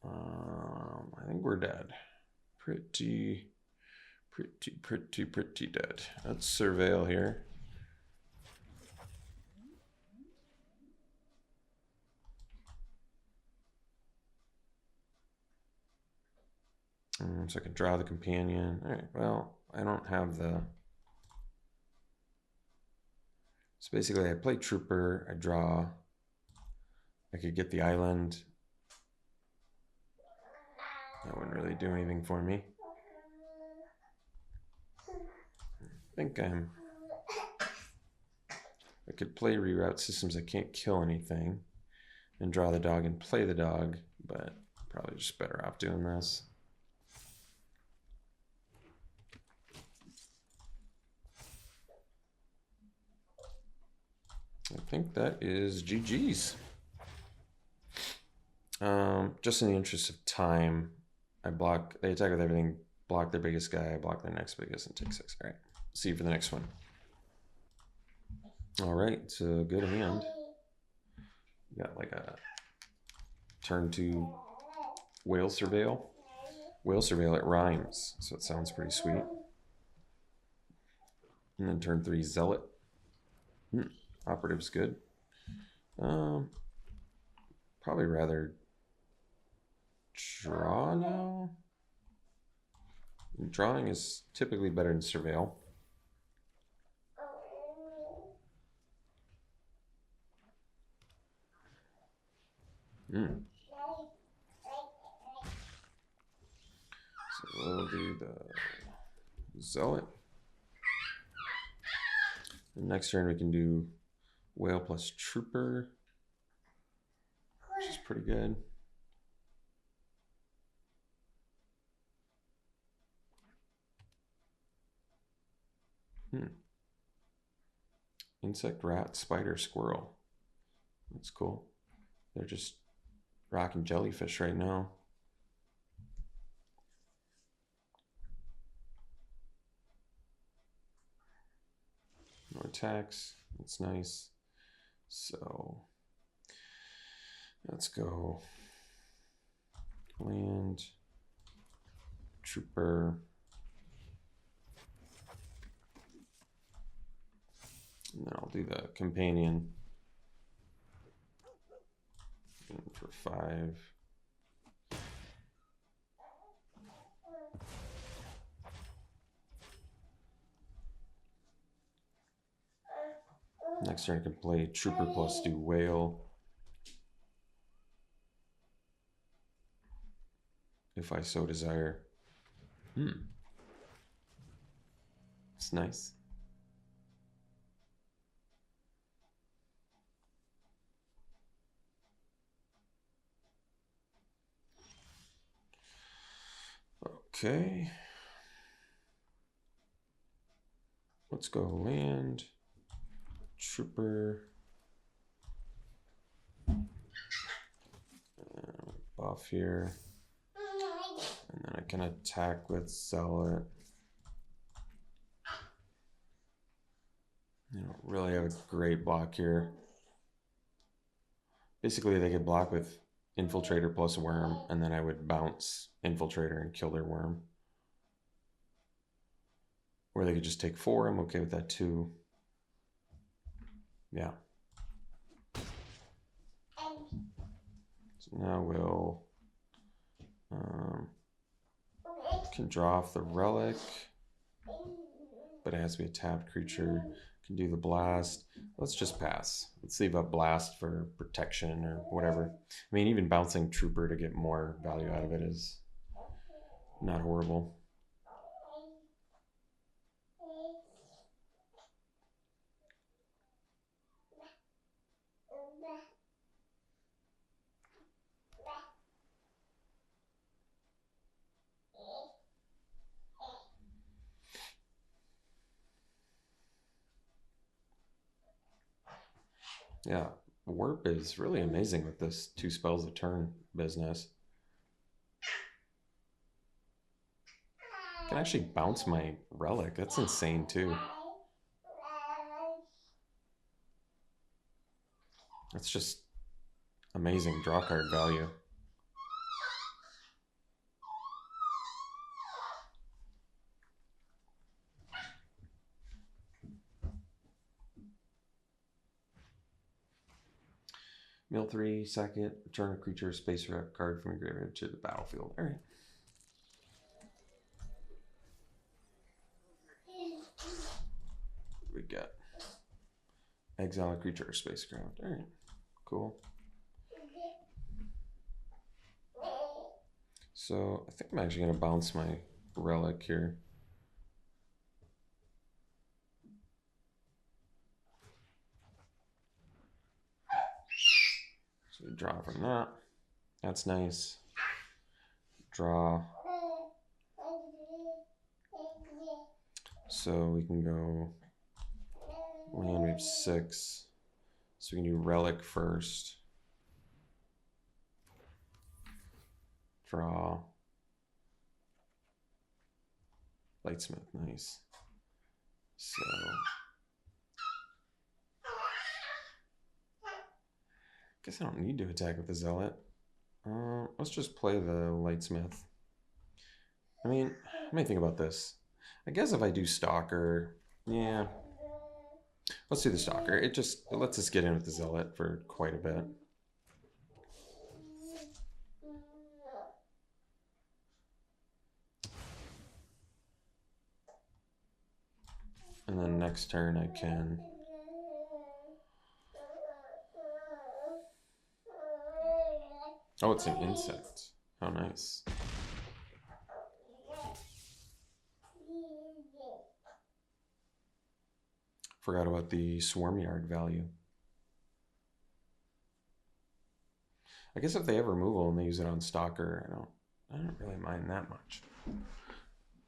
I think we're dead. Pretty dead. Let's surveil here. So I can draw the companion. All right, well, I don't have the... So basically I play trooper, I draw. I could get the island. That wouldn't really do anything for me. I think I could play reroute systems. I can't kill anything. And draw the dog and play the dog, but probably just better off doing this. I think that is GG's. Just in the interest of time, they attack with everything, block their biggest guy, block their next biggest, and take 6. All right, see you for the next one. All right, it's a good hand. You got like a turn 2 Whale Surveil. Whale Surveil, it rhymes, so it sounds pretty sweet. And then turn 3 Zealot. Operative's good. Probably rather draw now. Drawing is typically better than Surveil. So we'll do the Zealot. The next turn we can do Whale plus Trooper, which is pretty good. Insect, rat, spider, squirrel. That's cool. They're just rocking jellyfish right now. No attacks. That's nice. So let's go land, trooper, and then I'll do the companion for 5. Next turn I can play trooper plus do whale if I so desire. It's nice. Okay. Let's go land, trooper, buff here, and then I can attack with Zealot. I don't really have a great block here. Basically, they could block with Infiltrator plus Worm, and then I would bounce Infiltrator and kill their Worm. Or they could just take 4. I'm okay with that too. Yeah. So now we'll can draw off the relic, but it has to be a tapped creature. Can do the blast. Let's just pass. Let's leave a blast for protection or whatever. I mean, even bouncing trooper to get more value out of it is not horrible. Yeah, warp is really amazing with this 2 spells a turn business. I can actually bounce my relic. That's insane too. That's just amazing draw card value. Mill 3, sack it, return a creature space rep card from your graveyard to the battlefield. All right. We got exile a creature or spacecraft. All right, cool. So I think I'm actually gonna bounce my relic here. So we draw from that. That's nice. Draw. So we can go land, we have 6. So we can do relic first. Draw. Lightsmith, nice. So guess I don't need to attack with the Zealot. Let's just play the Lightsmith. I mean, let me think about this. I guess if I do Stalker, yeah. Let's do the Stalker. It lets us get in with the Zealot for quite a bit. And then next turn I can... Oh, it's an insect. How nice. Forgot about the Swarm Yard value. I guess if they have removal and they use it on Stalker, I don't really mind that much.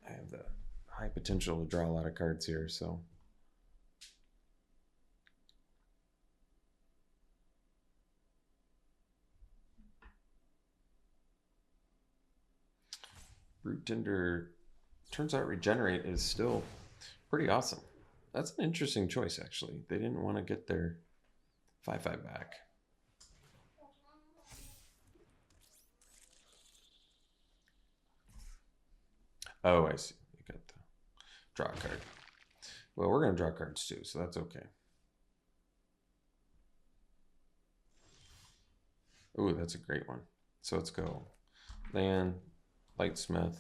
I have the high potential to draw a lot of cards here, so. Brute Tender, turns out Regenerate is still pretty awesome. That's an interesting choice, actually. They didn't want to get their 5/5 back. Oh, I see. You got the draw a card. Well, we're going to draw cards too, so that's okay. Ooh, that's a great one. So let's go land, Lightsmith.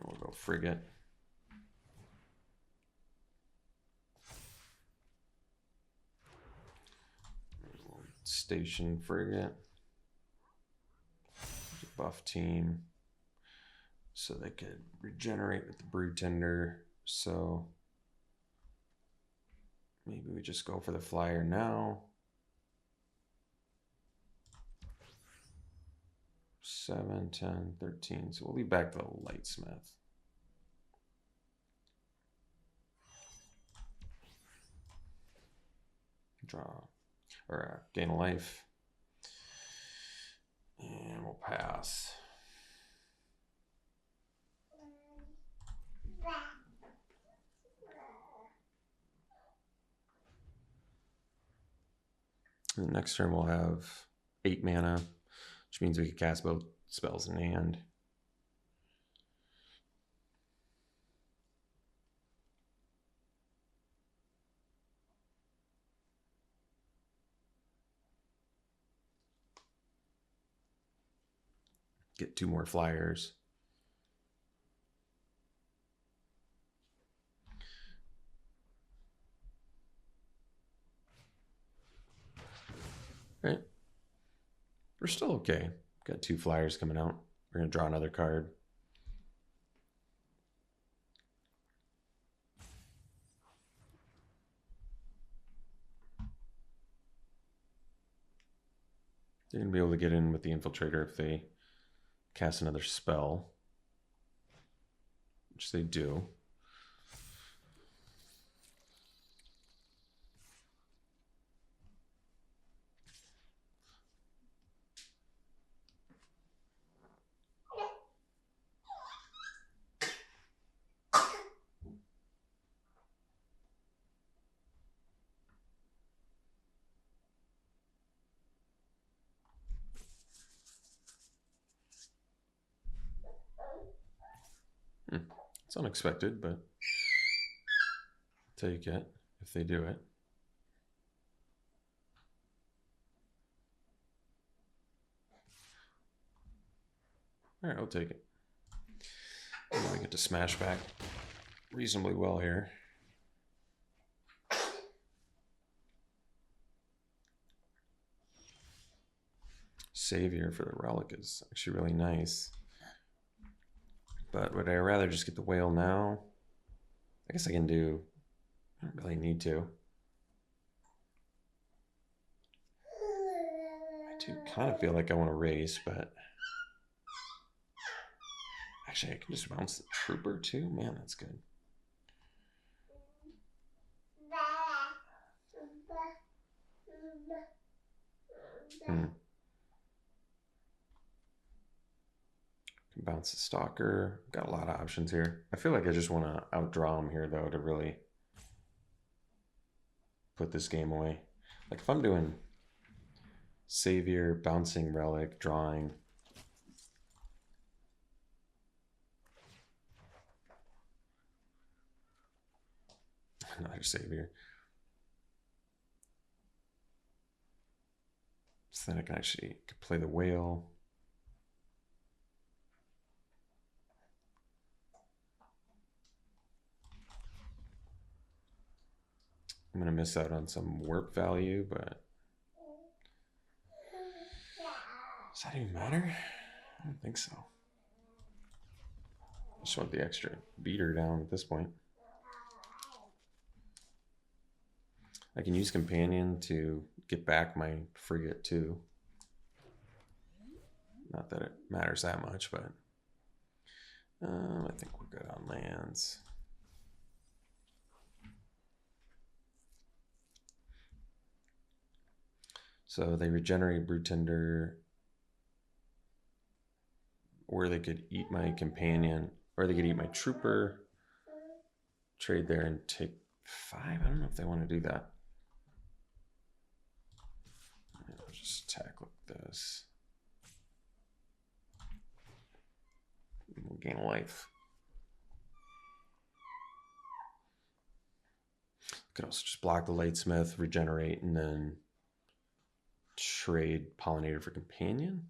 We'll go Frigate. Station Frigate. Buff team. So they could regenerate with the Brood Tender. So maybe we just go for the flyer now. 7, 10, 13. So we'll be back to the Lightsmith. Draw or gain a life. And we'll pass. And the next turn we'll have 8 mana, which means we can cast both spells in hand. Get 2 more flyers. All right. We're still okay. Got 2 flyers coming out. We're going to draw another card. They're going to be able to get in with the Infiltrator if they cast another spell, which they do. It's unexpected, but take it if they do it. All right, I'll take it. And then we get to smash back reasonably well here. Savior for the relic is actually really nice. But would I rather just get the whale now? I guess I can do... I don't really need to. I do kind of feel like I want to raise, but... Actually, I can just bounce the Trooper too? Man, that's good. Can bounce the Stalker. Got a lot of options here. I feel like I just want to outdraw him here, though, to really put this game away. Like, if I'm doing Savior, bouncing Relic, drawing. Another Savior. So then I can actually play the Whale. I'm going to miss out on some warp value, but does that even matter? I don't think so. I just want the extra beater down at this point. I can use Companion to get back my frigate too. Not that it matters that much, but I think we're good on lands. So they regenerate Brewtender, or they could eat my Companion, or they could eat my Trooper, trade there and take 5. I don't know if they want to do that. I'll just attack like this. We'll gain a life. Could also just block the Lightsmith, regenerate, and then trade Pollinator for Companion.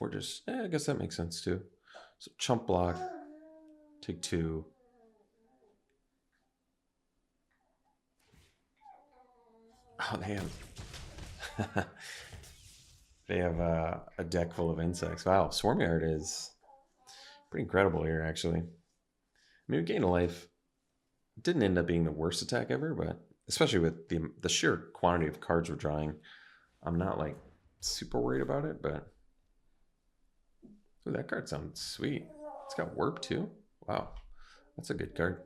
Or just, I guess that makes sense too. So chump block, take 2. Oh, they have a deck full of insects. Wow, Swarmyard is pretty incredible here, actually. I mean, we gained a life. It didn't end up being the worst attack ever, but especially with the sheer quantity of cards we're drawing, I'm not like super worried about it. But ooh, that card sounds sweet. It's got warp too. Wow, that's a good card.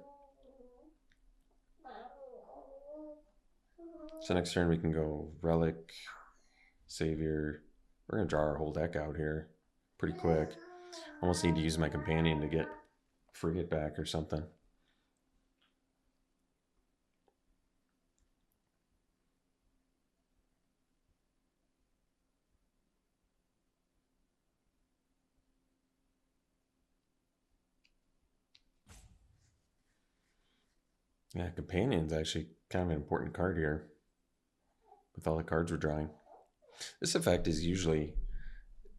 So next turn we can go Relic, Savior. We're gonna draw our whole deck out here pretty quick. Almost need to use my Companion to get frigate back or something. Yeah, Companion's actually kind of an important card here with all the cards we're drawing. This effect is usually,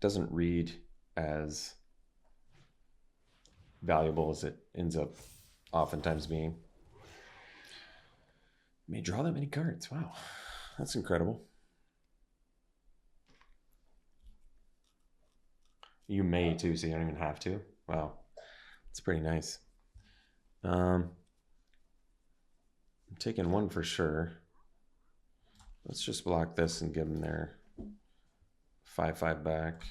doesn't read as valuable as it ends up oftentimes being. You may draw that many cards. Wow, that's incredible. You may too, so you don't even have to. Wow, that's pretty nice. I'm taking 1 for sure. Let's just block this and give them their 5/5 back.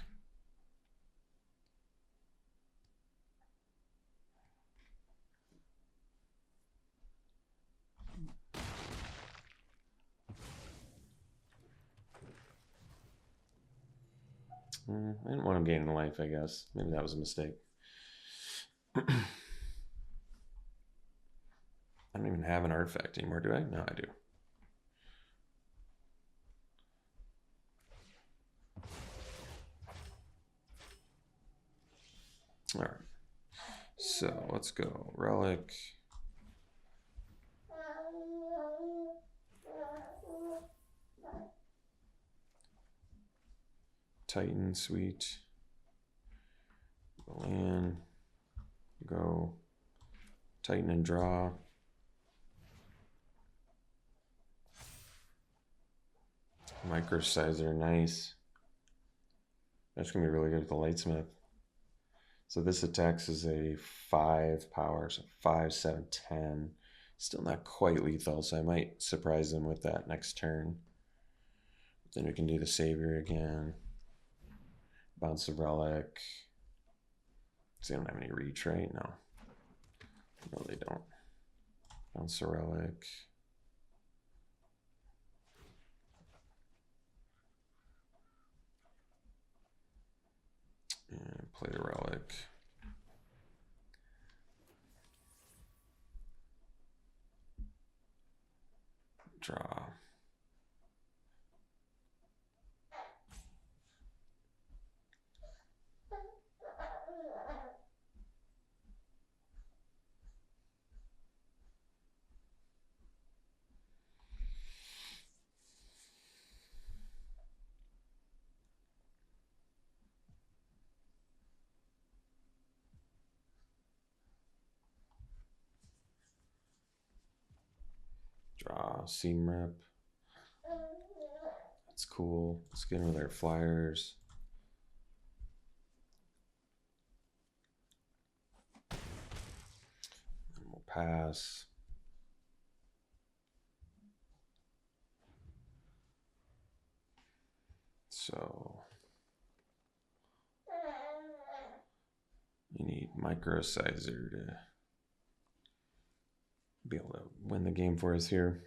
I didn't want him gaining life, I guess. Maybe that was a mistake. I don't even have an artifact anymore, do I? No, I do. All right. So let's go. Relic. Titan, sweet. Land. Go. Titan and draw. Microsizer, nice. That's going to be really good with the Lightsmith. So this attacks is a 5 power, so 5, 7, 10. Still not quite lethal, so I might surprise them with that next turn. Then we can do the Savior again. Bounce the Relic. They don't have any reach, right? No. No, they don't. Bounce a relic. And play the relic. Draw. Draw, seam rep. That's cool. Let's get into their flyers. And we'll pass. So you need Microsizer to be able to win the game for us here.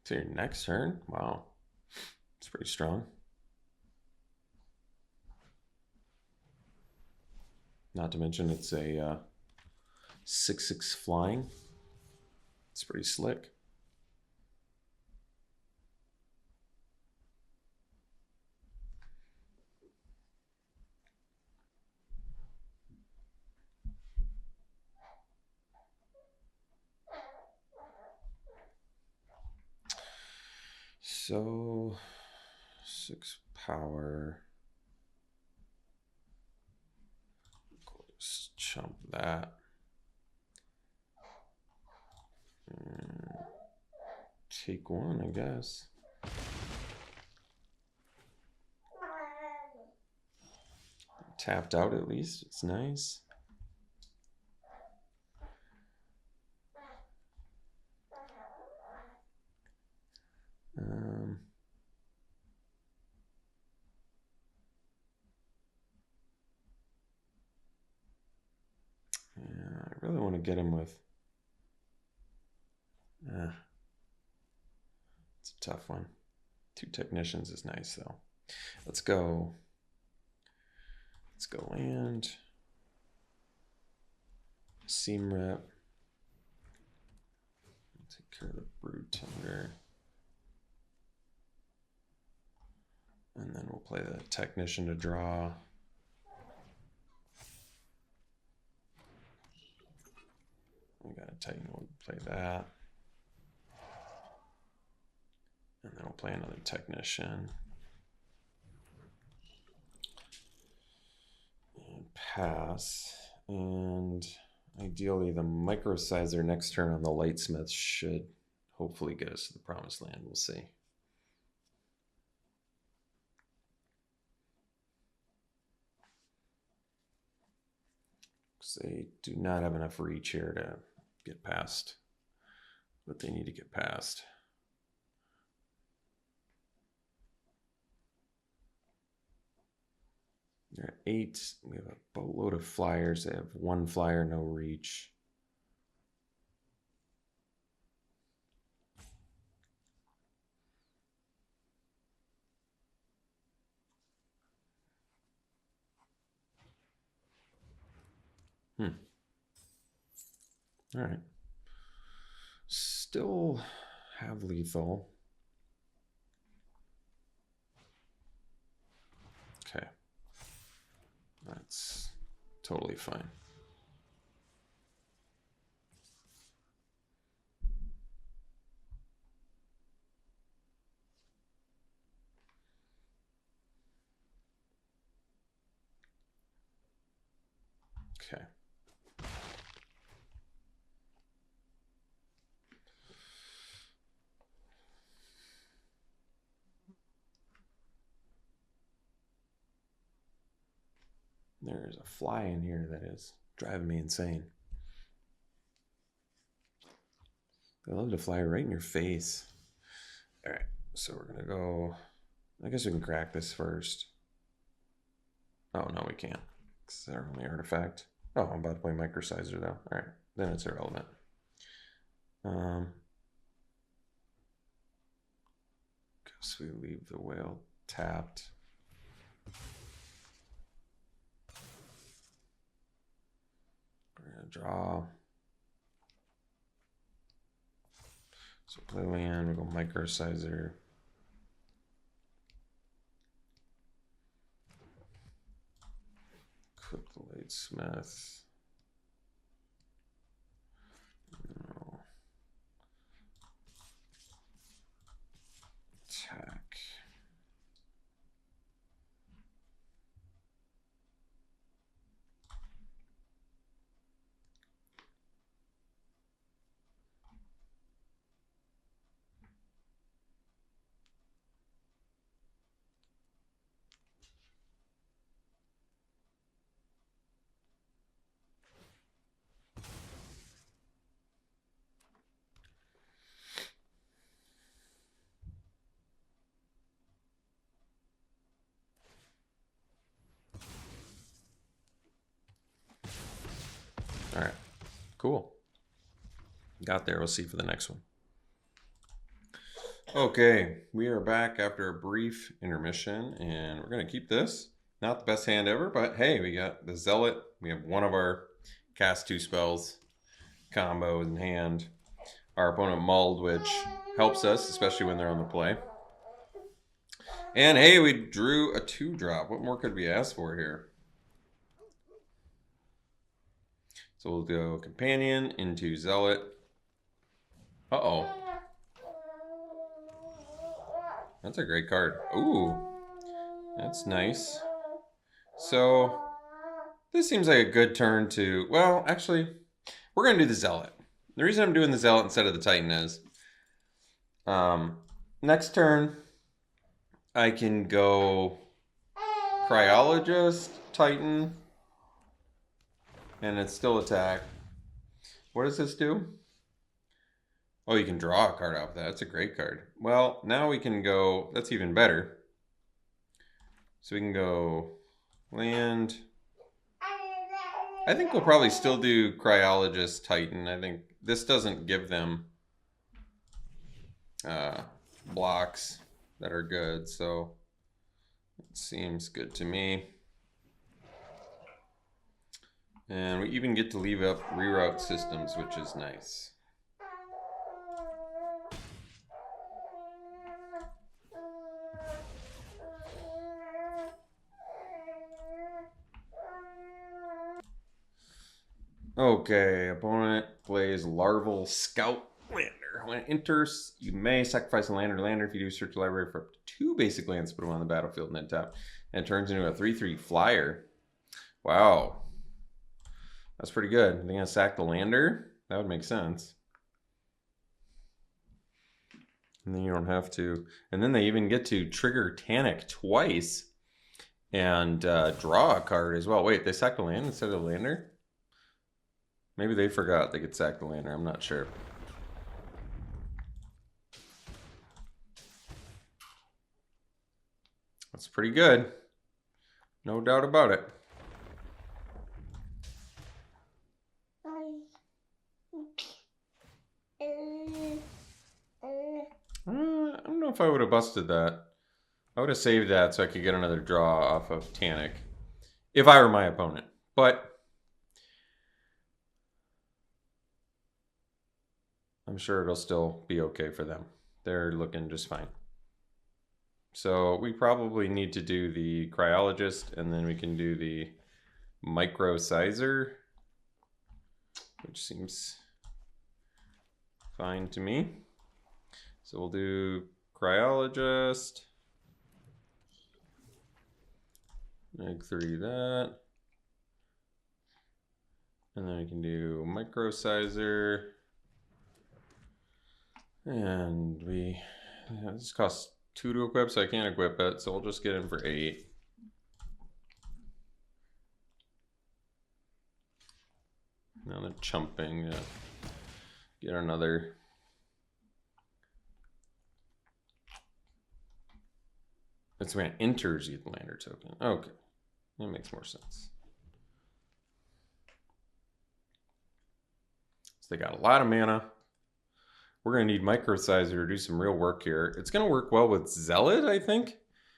So your next turn? Wow. It's pretty strong. Not to mention it's a 6/6 flying. It's pretty slick. So 6 power. Just chump that. Take one, I guess. Tapped out at least. It's nice. Yeah, I really want to get him with. It's a tough one. 2 technicians is nice though. Let's go. Let's go land. Seam rep. Take care of the Brood Tender. And then we'll play the Technician to draw. We got a Titan, we'll play that. And then we'll play another Technician. And pass. And ideally the Microsizer next turn on the Lightsmith should hopefully get us to the Promised Land. We'll see. Because they do not have enough reach here to get past what they need to get past. They're at 8. We have a boatload of flyers. They have 1 flyer, no reach. All right. Still have lethal. Okay. That's totally fine. Okay. There's a fly in here that is driving me insane. They love to fly right in your face. All right, so we're gonna go. I guess we can crack this first. Oh no, we can't. It's our only artifact. Oh, I'm about to play Microsizer though. All right, then it's irrelevant. Guess we leave the whale tapped. We're gonna draw. So play land, we go Microsizer. Clip the Ladesmith. No. Attack. All right, cool. Got there. We'll see for the next one. Okay, we are back after a brief intermission, and we're going to keep this. Not the best hand ever, but hey, we got the Zealot. We have one of our cast 2 spells combo in hand. Our opponent mulled, which helps us, especially when they're on the play. And hey, we drew a 2-drop. What more could we ask for here? So we'll go Companion into Zealot. Uh-oh. That's a great card. Ooh, that's nice. So this seems like a good turn to, well, actually, we're going to do the Zealot. The reason I'm doing the Zealot instead of the Titan is next turn, I can go Cryologist, Titan, and it's still attack. What does this do? Oh, you can draw a card off that. That's a great card. Well, now we can go, that's even better. So we can go land. I think we'll probably still do Cryologist, Titan. I think this doesn't give them blocks that are good, so it seems good to me. And we even get to leave up reroute systems, which is nice. Okay, opponent plays Larval Scout Lander. When it enters, you may sacrifice a land or lander. If you do, search the library for up to 2 basic lands, put them on the battlefield and then tap. And it turns into a 3/3 flyer. Wow. That's pretty good. Are they gonna sack the lander? That would make sense. And then you don't have to. And then they even get to trigger Tanic twice and draw a card as well. Wait, they sacked the land instead of the lander? Maybe they forgot they could sack the lander. I'm not sure. That's pretty good. No doubt about it. I don't know if I would have busted that. I would have saved that so I could get another draw off of Tanic if I were my opponent. But I'm sure it'll still be okay for them. They're looking just fine. So we probably need to do the Cryologist, and then we can do the Microsizer, which seems fine to me. So we'll do Cryologist. Make 3 that. And then we can do Microsizer. And this costs 2 to equip, so I can't equip it, so we'll just get him for 8. Now the chumping. Get another. It's when it enters the lander token. Okay. That makes more sense. So they got a lot of mana. We're going to need Microsizer to do some real work here. It's going to work well with Zealot, I think,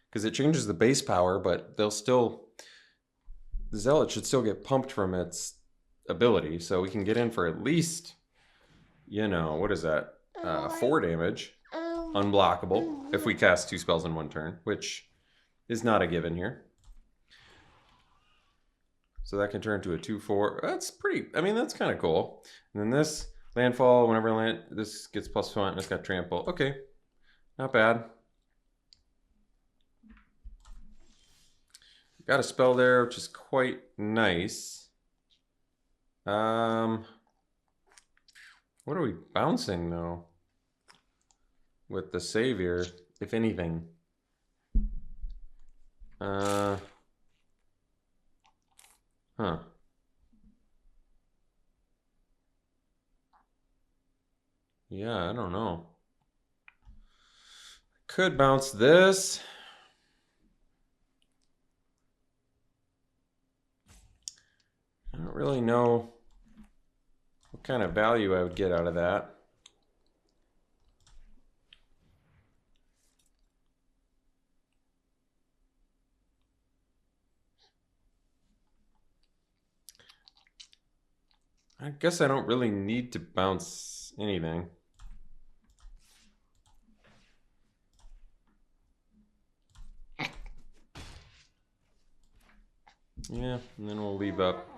because it changes the base power, but they'll still... The Zealot should still get pumped from its ability, so we can get in for at least, you know, what is that? 4 damage. Unblockable, if we cast 2 spells in 1 turn, which is not a given here. So that can turn to a 2/4. That's pretty, I mean, that's kind of cool. And then this... Landfall, whenever this gets +1, and it's got trample. Okay, not bad. Got a spell there, which is quite nice. What are we bouncing, though? With the Savior, if anything. Huh. Yeah, I don't know. Could bounce this. I don't really know what kind of value I would get out of that. I guess I don't really need to bounce anything. Yeah, and then we'll leave up.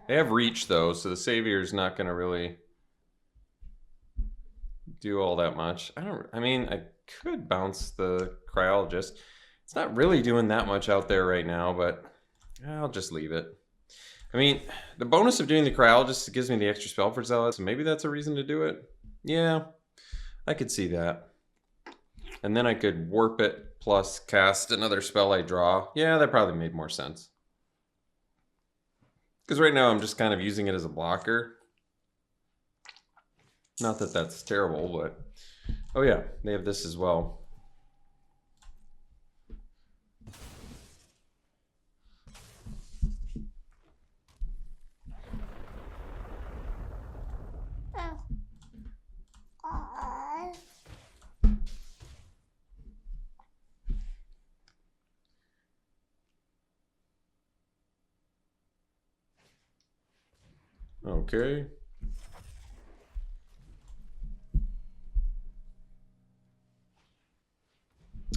They have reach though, so the Savior's not going to really do all that much. I mean, I could bounce the Cryologist. It's not really doing that much out there right now, but I'll just leave it. I mean, the bonus of doing the Cryologist gives me the extra spell for Zealot, so maybe that's a reason to do it. Yeah, I could see that. And then I could warp it plus cast another spell I draw. Yeah, that probably made more sense. Because right now I'm just kind of using it as a blocker. Not that that's terrible, but... Oh yeah, they have this as well. Okay.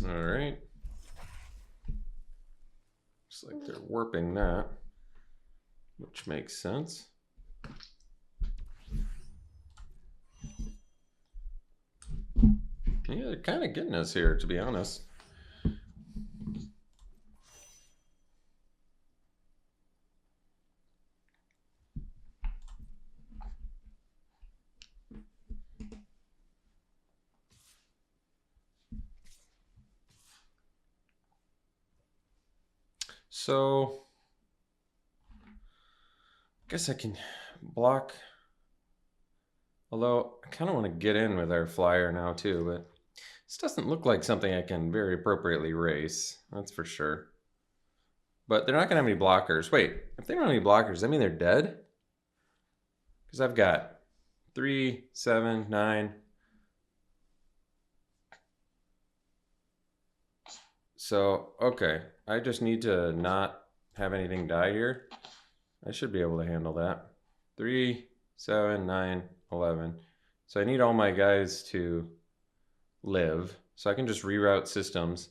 All right. Looks like they're warping that, which makes sense. Yeah, they're kind of getting us here, to be honest. So, I guess I can block. Although, I kind of want to get in with our flyer now too, but this doesn't look like something I can very appropriately race. That's for sure. But they're not going to have any blockers. Wait, if they don't have any blockers, does that mean they're dead? Because I've got 3, 7, 9. So, okay. I just need to not have anything die here. I should be able to handle that. 3, 7, 9, 11. So I need all my guys to live. So I can just reroute systems,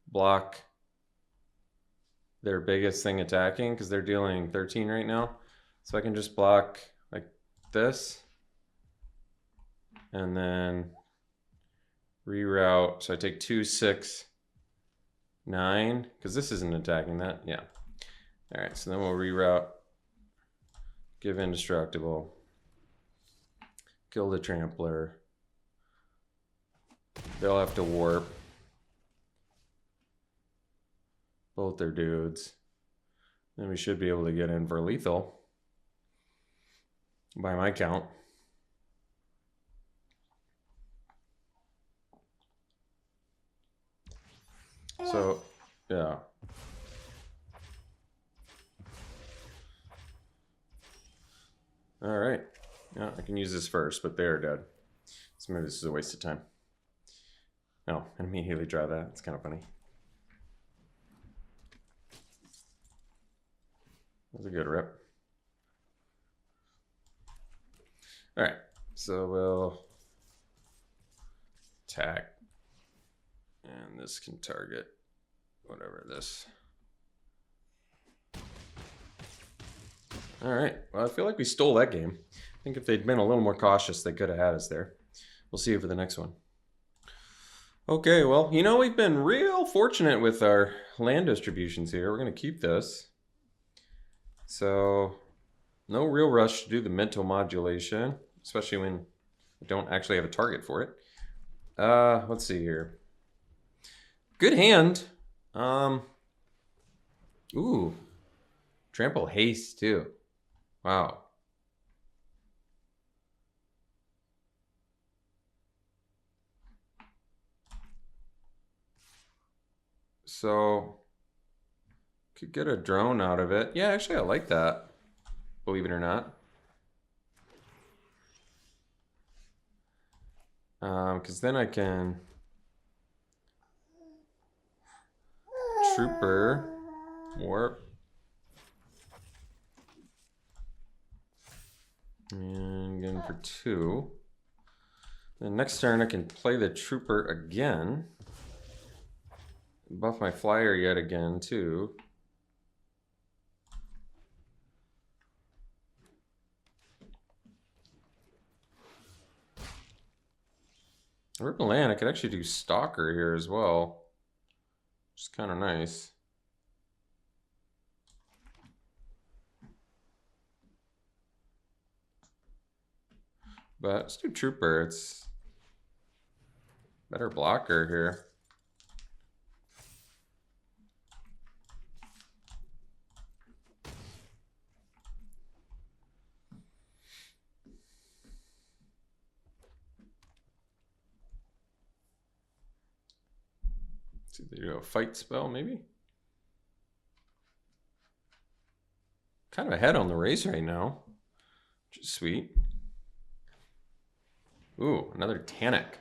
block their biggest thing attacking because they're dealing 13 right now. So I can just block like this and then reroute. So I take 2, 6, 9 because this isn't attacking that. Yeah. All right. So then we'll reroute, give indestructible, kill the trampler. They'll have to warp both their dudes. Then we should be able to get in for lethal. by my count. So, yeah. All right. Yeah, I can use this first, but they're dead. So maybe this is a waste of time. No, I immediately draw that. It's kind of funny. That's a good rip. All right, so we'll attack, and this can target whatever this. All right, well, I feel like we stole that game. I think if they'd been a little more cautious, they could have had us there. We'll see you for the next one. Okay, well, you know, we've been real fortunate with our land distributions here. We're going to keep this. So, no real rush to do the mental modulation, especially when we don't actually have a target for it. Let's see here. Good hand. Ooh. Trample haste, too. Wow. So, could get a drone out of it. Yeah, actually, I like that. Believe it or not. Because then I can Trooper, Warp, and again for 2. Then next turn I can play the Trooper again. Buff my flyer yet again too. Ripple Land, I could actually do Stalker here as well, which is kind of nice. But let's do Trooper. It's better blocker here. Let's see if they do a fight spell, maybe. Kind of ahead on the race right now, which is sweet. Ooh, another Tannic.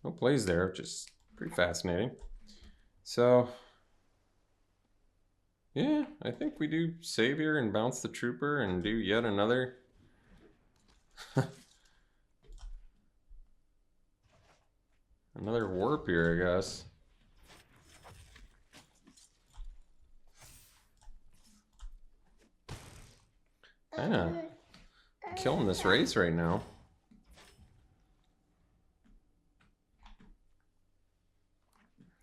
No plays there, which is pretty fascinating. So, yeah, I think we do Savior and bounce the Trooper and do yet another. Another warp here, I guess. Kinda killing this race right now.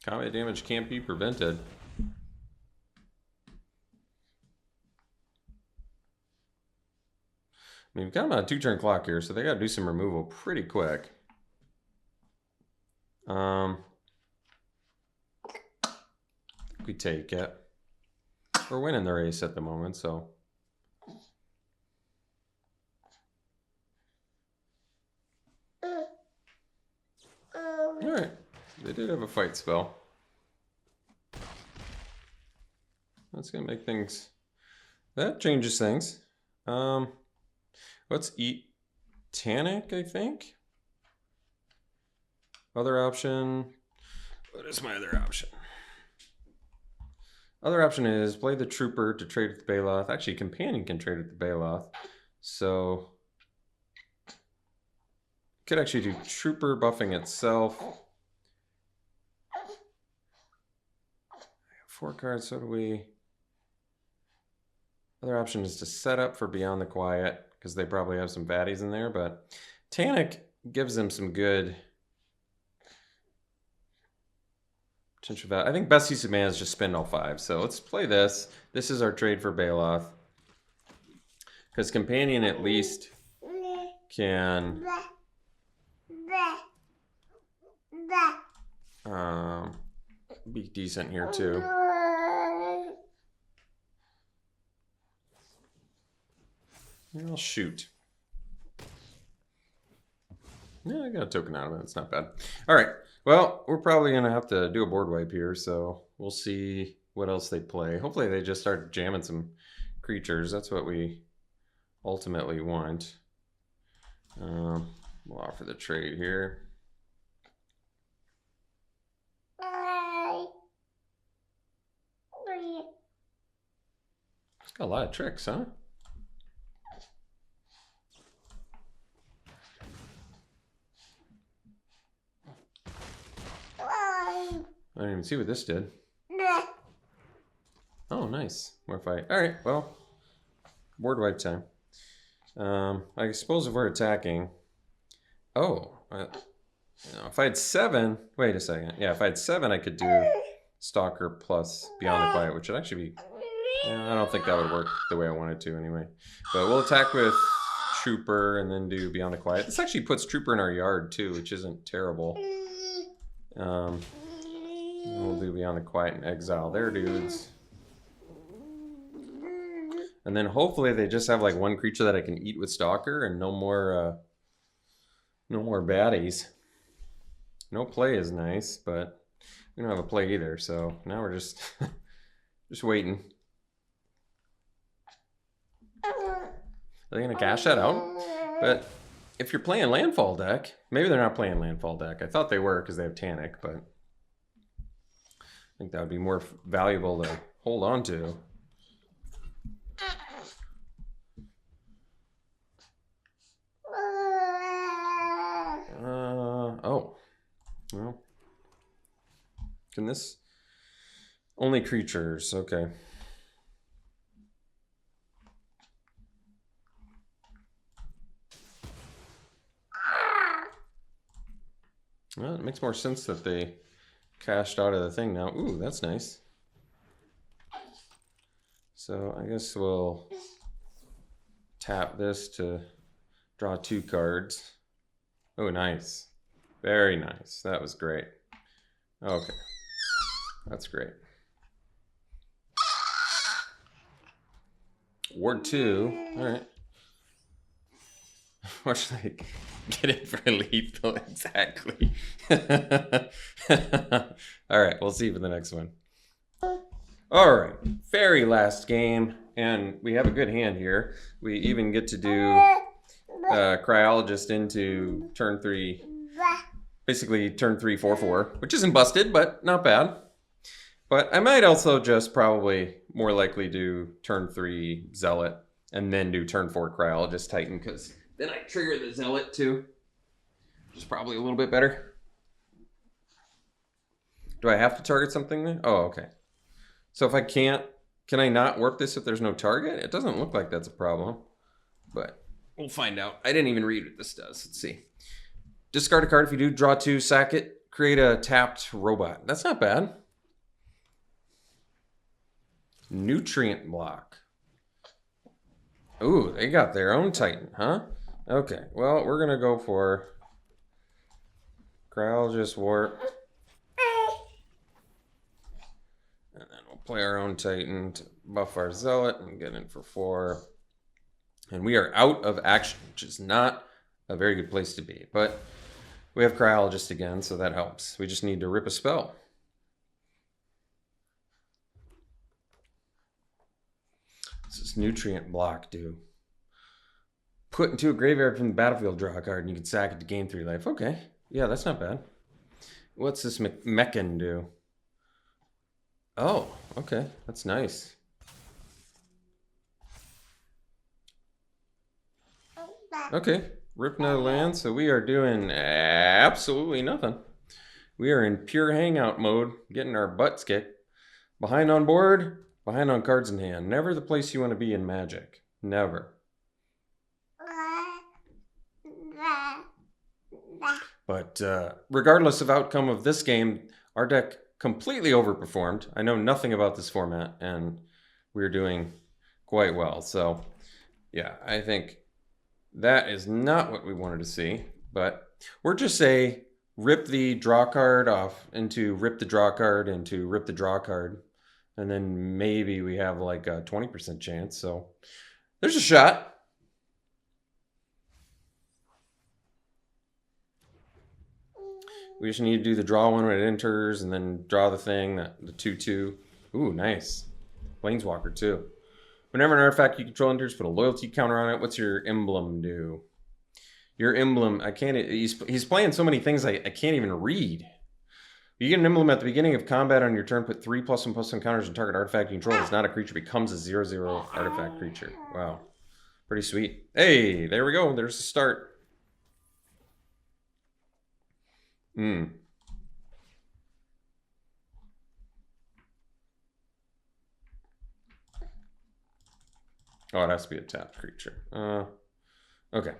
Combat damage can't be prevented. I mean, we've got them on a 2-turn clock here, so they got to do some removal pretty quick. We take it. We're winning the race at the moment, so. All right, they did have a fight spell. That's gonna make things. That changes things. Let's eat Tannic, I think. Other option. What is my other option? Other option is play the Trooper to trade with the Baloth. Actually, Companion can trade with the Baloth. So, could actually do Trooper buffing itself. 4 cards, so do we. Other option is to set up for Beyond the Quiet, because they probably have some baddies in there, but Tannic gives them some good potential value. I think best use of mana is just spend all 5. So let's play this. This is our trade for Baloth. Because Companion at least can be decent here too. I'll shoot. Yeah, I got a token out of it. It's not bad. All right. Well, we're probably going to have to do a board wipe here, so we'll see what else they play. Hopefully they just start jamming some creatures. That's what we ultimately want. We'll offer the trade here. It's got a lot of tricks, huh? I didn't even see what this did. Oh, nice. More fight. All right, well, board wipe time. I suppose if we're attacking... Oh, if I had 7... Wait a second. Yeah, if I had 7, I could do Stalker plus Beyond the Quiet, which would actually be... I don't think that would work the way I wanted to anyway. But we'll attack with Trooper and then do Beyond the Quiet. This actually puts Trooper in our yard, too, which isn't terrible. We'll do Beyond the Quiet and exile their dudes. And then hopefully they just have like one creature that I can eat with Stalker and no more baddies. No play is nice, but we don't have a play either, so now we're just just waiting. Are they gonna cash that out? But if you're playing Landfall deck, maybe they're not playing Landfall deck. I thought they were because they have Tannic, but I think that would be more valuable to hold on to. Oh. Well. Can this... Only creatures, okay. Well, it makes more sense that they cashed out of the thing now. Ooh, that's nice. So I guess we'll tap this to draw 2 cards. Oh, nice. Very nice. That was great. Okay. That's great. Ward 2. All right. What should I get it for lethal? Exactly. All right. We'll see for the next one. All right. Very last game. And we have a good hand here. We even get to do Cryologist into turn 3. Basically turn 3, 4/4, which isn't busted, but not bad. But I might also just probably more likely do turn 3 Zealot and then do turn 4 Cryologist Titan, because then I trigger the Zealot too, which is probably a little bit better. Do I have to target something there? Oh, okay. So if I can't, can I not warp this if there's no target? It doesn't look like that's a problem, but we'll find out. I didn't even read what this does. Let's see. Discard a card if you do, draw 2, sack it, create a tapped robot. That's not bad. Nutrient block. Ooh, they got their own Titan, huh? Okay, well, we're going to go for Cryologist Warp. And then we'll play our own Titan to buff our Zealot and get in for 4. And we are out of action, which is not a very good place to be. But we have Cryologist again, so that helps. We just need to rip a spell. What's this nutrient block do? Put into a graveyard from the battlefield, draw a card, and you can sack it to gain 3 life. Okay, yeah, that's not bad. What's this Mechan do? Oh, okay, that's nice. Okay, rip another land, so we are doing absolutely nothing. We are in pure hangout mode, getting our butts kicked. Behind on board, behind on cards in hand. Never the place you want to be in Magic. Never. But regardless of outcome of this game, our deck completely overperformed. I know nothing about this format, and we're doing quite well. So, yeah, I think that is not what we wanted to see. But we're just say rip the draw card off into rip the draw card into rip the draw card. And then maybe we have like a 20% chance. So there's a shot. We just need to do the draw one when it enters, and then draw the thing, the 2/2. Ooh, nice. Planeswalker too. Whenever an artifact you control enters, put a loyalty counter on it. What's your emblem do? Your emblem, I can't. He's playing so many things I can't even read. You get an emblem at the beginning of combat on your turn. Put 3+1/+1 counters on target artifact you control. It's not a creature. Becomes a 0/0 artifact creature. Wow, pretty sweet. Hey, there we go. There's the start. Oh, it has to be a tapped creature. Okay.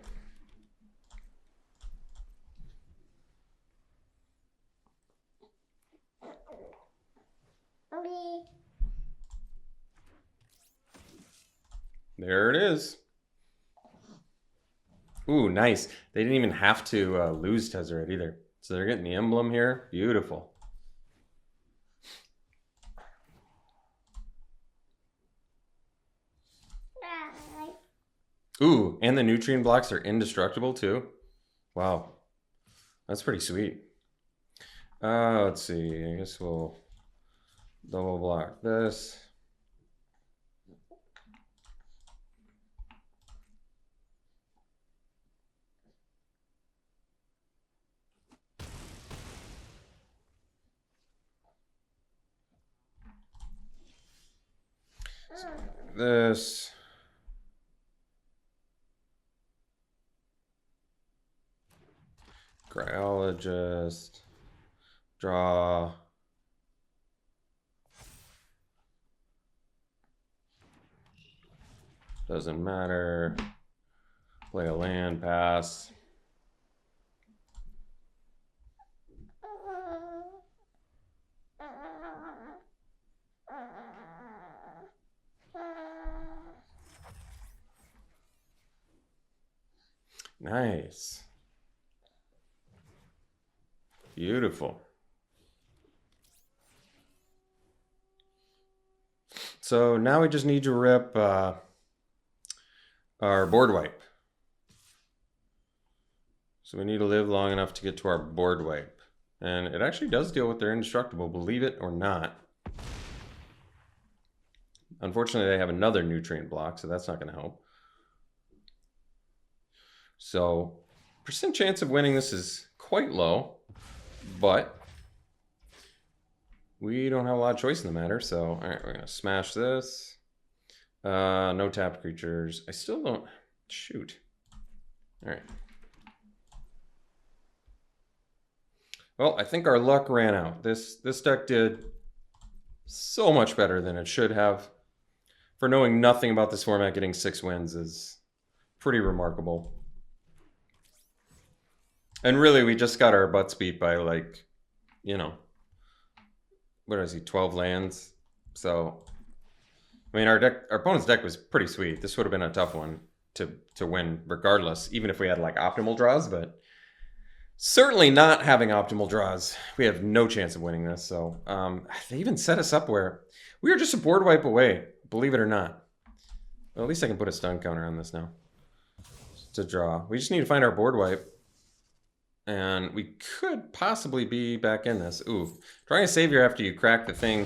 There it is. Ooh, nice. They didn't even have to lose Tezzeret either. So they're getting the emblem here. Beautiful. Ooh, and the nutrient blocks are indestructible too. Wow. That's pretty sweet. Let's see. I guess we'll double block this. This. Cryologist. Draw. Doesn't matter. Play a land, pass. Nice. Beautiful. So now we just need to rip our board wipe. So we need to live long enough to get to our board wipe. And it actually does deal with their indestructible, believe it or not. Unfortunately, they have another nutrient block, so that's not going to help. So percent chance of winning this is quite low, but we don't have a lot of choice in the matter. So all right, we're going to smash this. No tapped creatures. I still don't shoot. All right. Well, I think our luck ran out. This deck did so much better than it should have. For knowing nothing about this format, getting 6 wins is pretty remarkable. And really, we just got our butts beat by, like, you know, what is he, 12 lands? So, I mean, our opponent's deck was pretty sweet. This would have been a tough one to win regardless, even if we had, like, optimal draws, but certainly not having optimal draws. We have no chance of winning this. So, they even set us up where we were just a board wipe away, believe it or not. Well, at least I can put a stun counter on this now to draw. We just need to find our board wipe. And we could possibly be back in this. Ooh, drawing a savior after you crack the thing.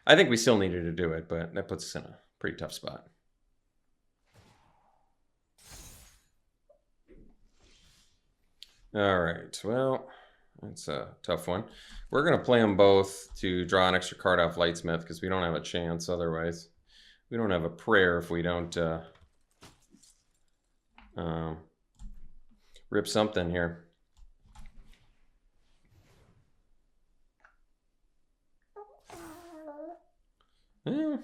I think we still needed to do it, but that puts us in a pretty tough spot. All right, well, that's a tough one. We're going to play them both to draw an extra card off Lightsmith because we don't have a chance otherwise. We don't have a prayer if we don't rip something here. Yeah.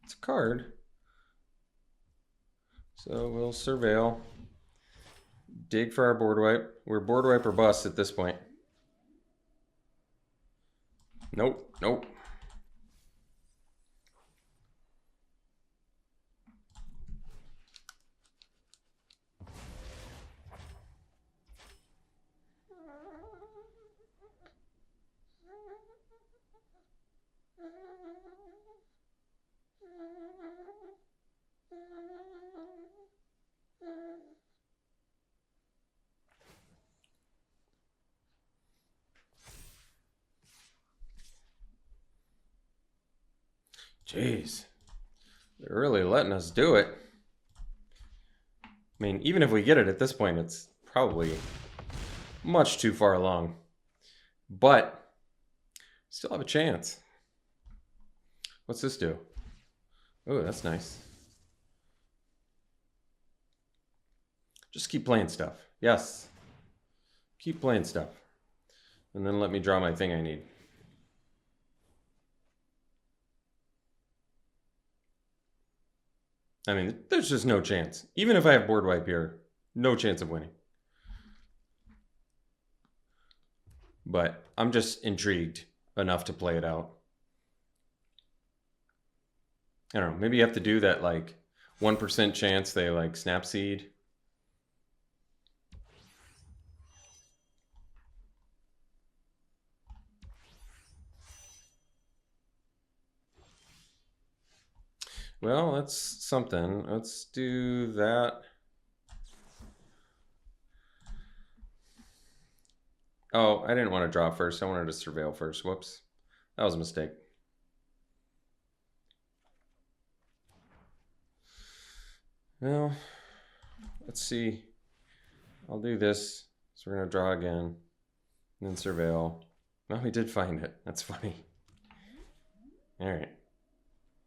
It's a card. So we'll surveil. Dig for our board wipe. We're board wipe or bust at this point. Nope, nope. Jeez. They're really letting us do it. I mean, even if we get it at this point, it's probably much too far along. But still have a chance. What's this do? Oh, that's nice. Just keep playing stuff. Yes. Keep playing stuff. And then let me draw my thing I need. I mean, there's just no chance. Even if I have board wipe here, no chance of winning. But I'm just intrigued enough to play it out. I don't know. Maybe you have to do that like 1% chance they like Snapseed. Well, that's something. Let's do that. Oh, I didn't want to draw first. I wanted to surveil first. Whoops. That was a mistake. Well, let's see. I'll do this. So we're going to draw again. And then surveil. Well, we did find it. That's funny. All right.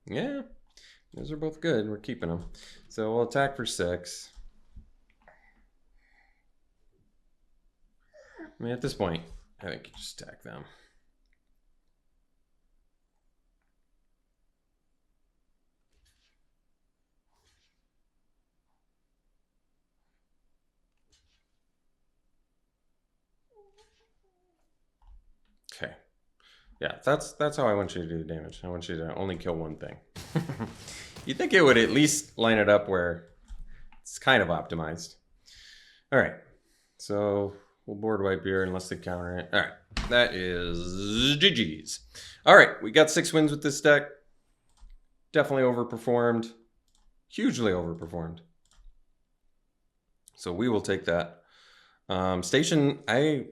Yeah. Those are both good. We're keeping them. So we'll attack for 6. I mean, at this point, I think you just attack them. Okay. Yeah, that's how I want you to do the damage. I want you to only kill one thing. You'd think it would at least line it up where it's kind of optimized. All right. So we'll board wipe here unless they counter it. All right. That is GG's. All right. We got 6 wins with this deck. Definitely overperformed. Hugely overperformed. So we will take that.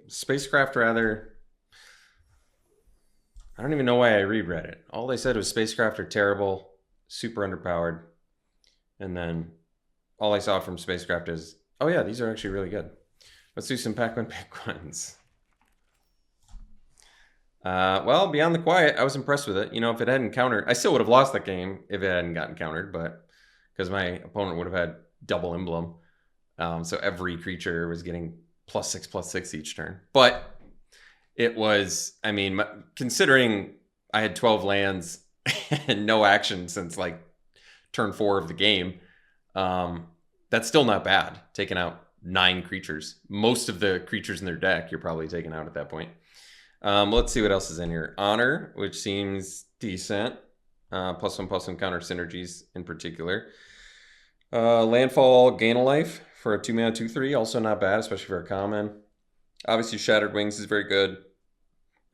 Spacecraft rather. I don't even know why I reread it. All they said was spacecraft are terrible, super underpowered. And then all I saw from spacecraft is, oh yeah, these are actually really good. Let's do some Pac-Man pick ones. Well, Beyond the Quiet, I was impressed with it. You know, if it hadn't countered, I still would have lost that game if it hadn't gotten countered, but because my opponent would have had double emblem. So every creature was getting +6/+6 each turn. But it was, I mean, considering I had 12 lands and no action since like turn 4 of the game, that's still not bad. Taking out 9 creatures. Most of the creatures in their deck you're probably taking out at that point. Let's see what else is in here. Honor, which seems decent. +1/+1 counter synergies in particular. Landfall, Gain a Life for a 2-mana 2/3. Also not bad, especially for a common. Obviously, Shattered Wings is very good.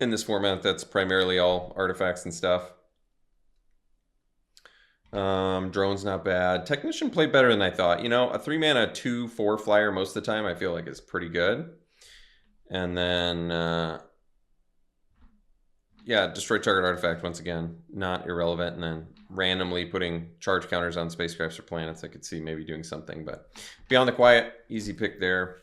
In this format, that's primarily all artifacts and stuff. Drone's not bad. Technician played better than I thought. You know, a 3-mana 2/4 flyer most of the time I feel like is pretty good. And then, yeah, destroy target artifact once again. Not irrelevant. And then randomly putting charge counters on spacecrafts or planets. I could see maybe doing something. But Beyond the Quiet, easy pick there.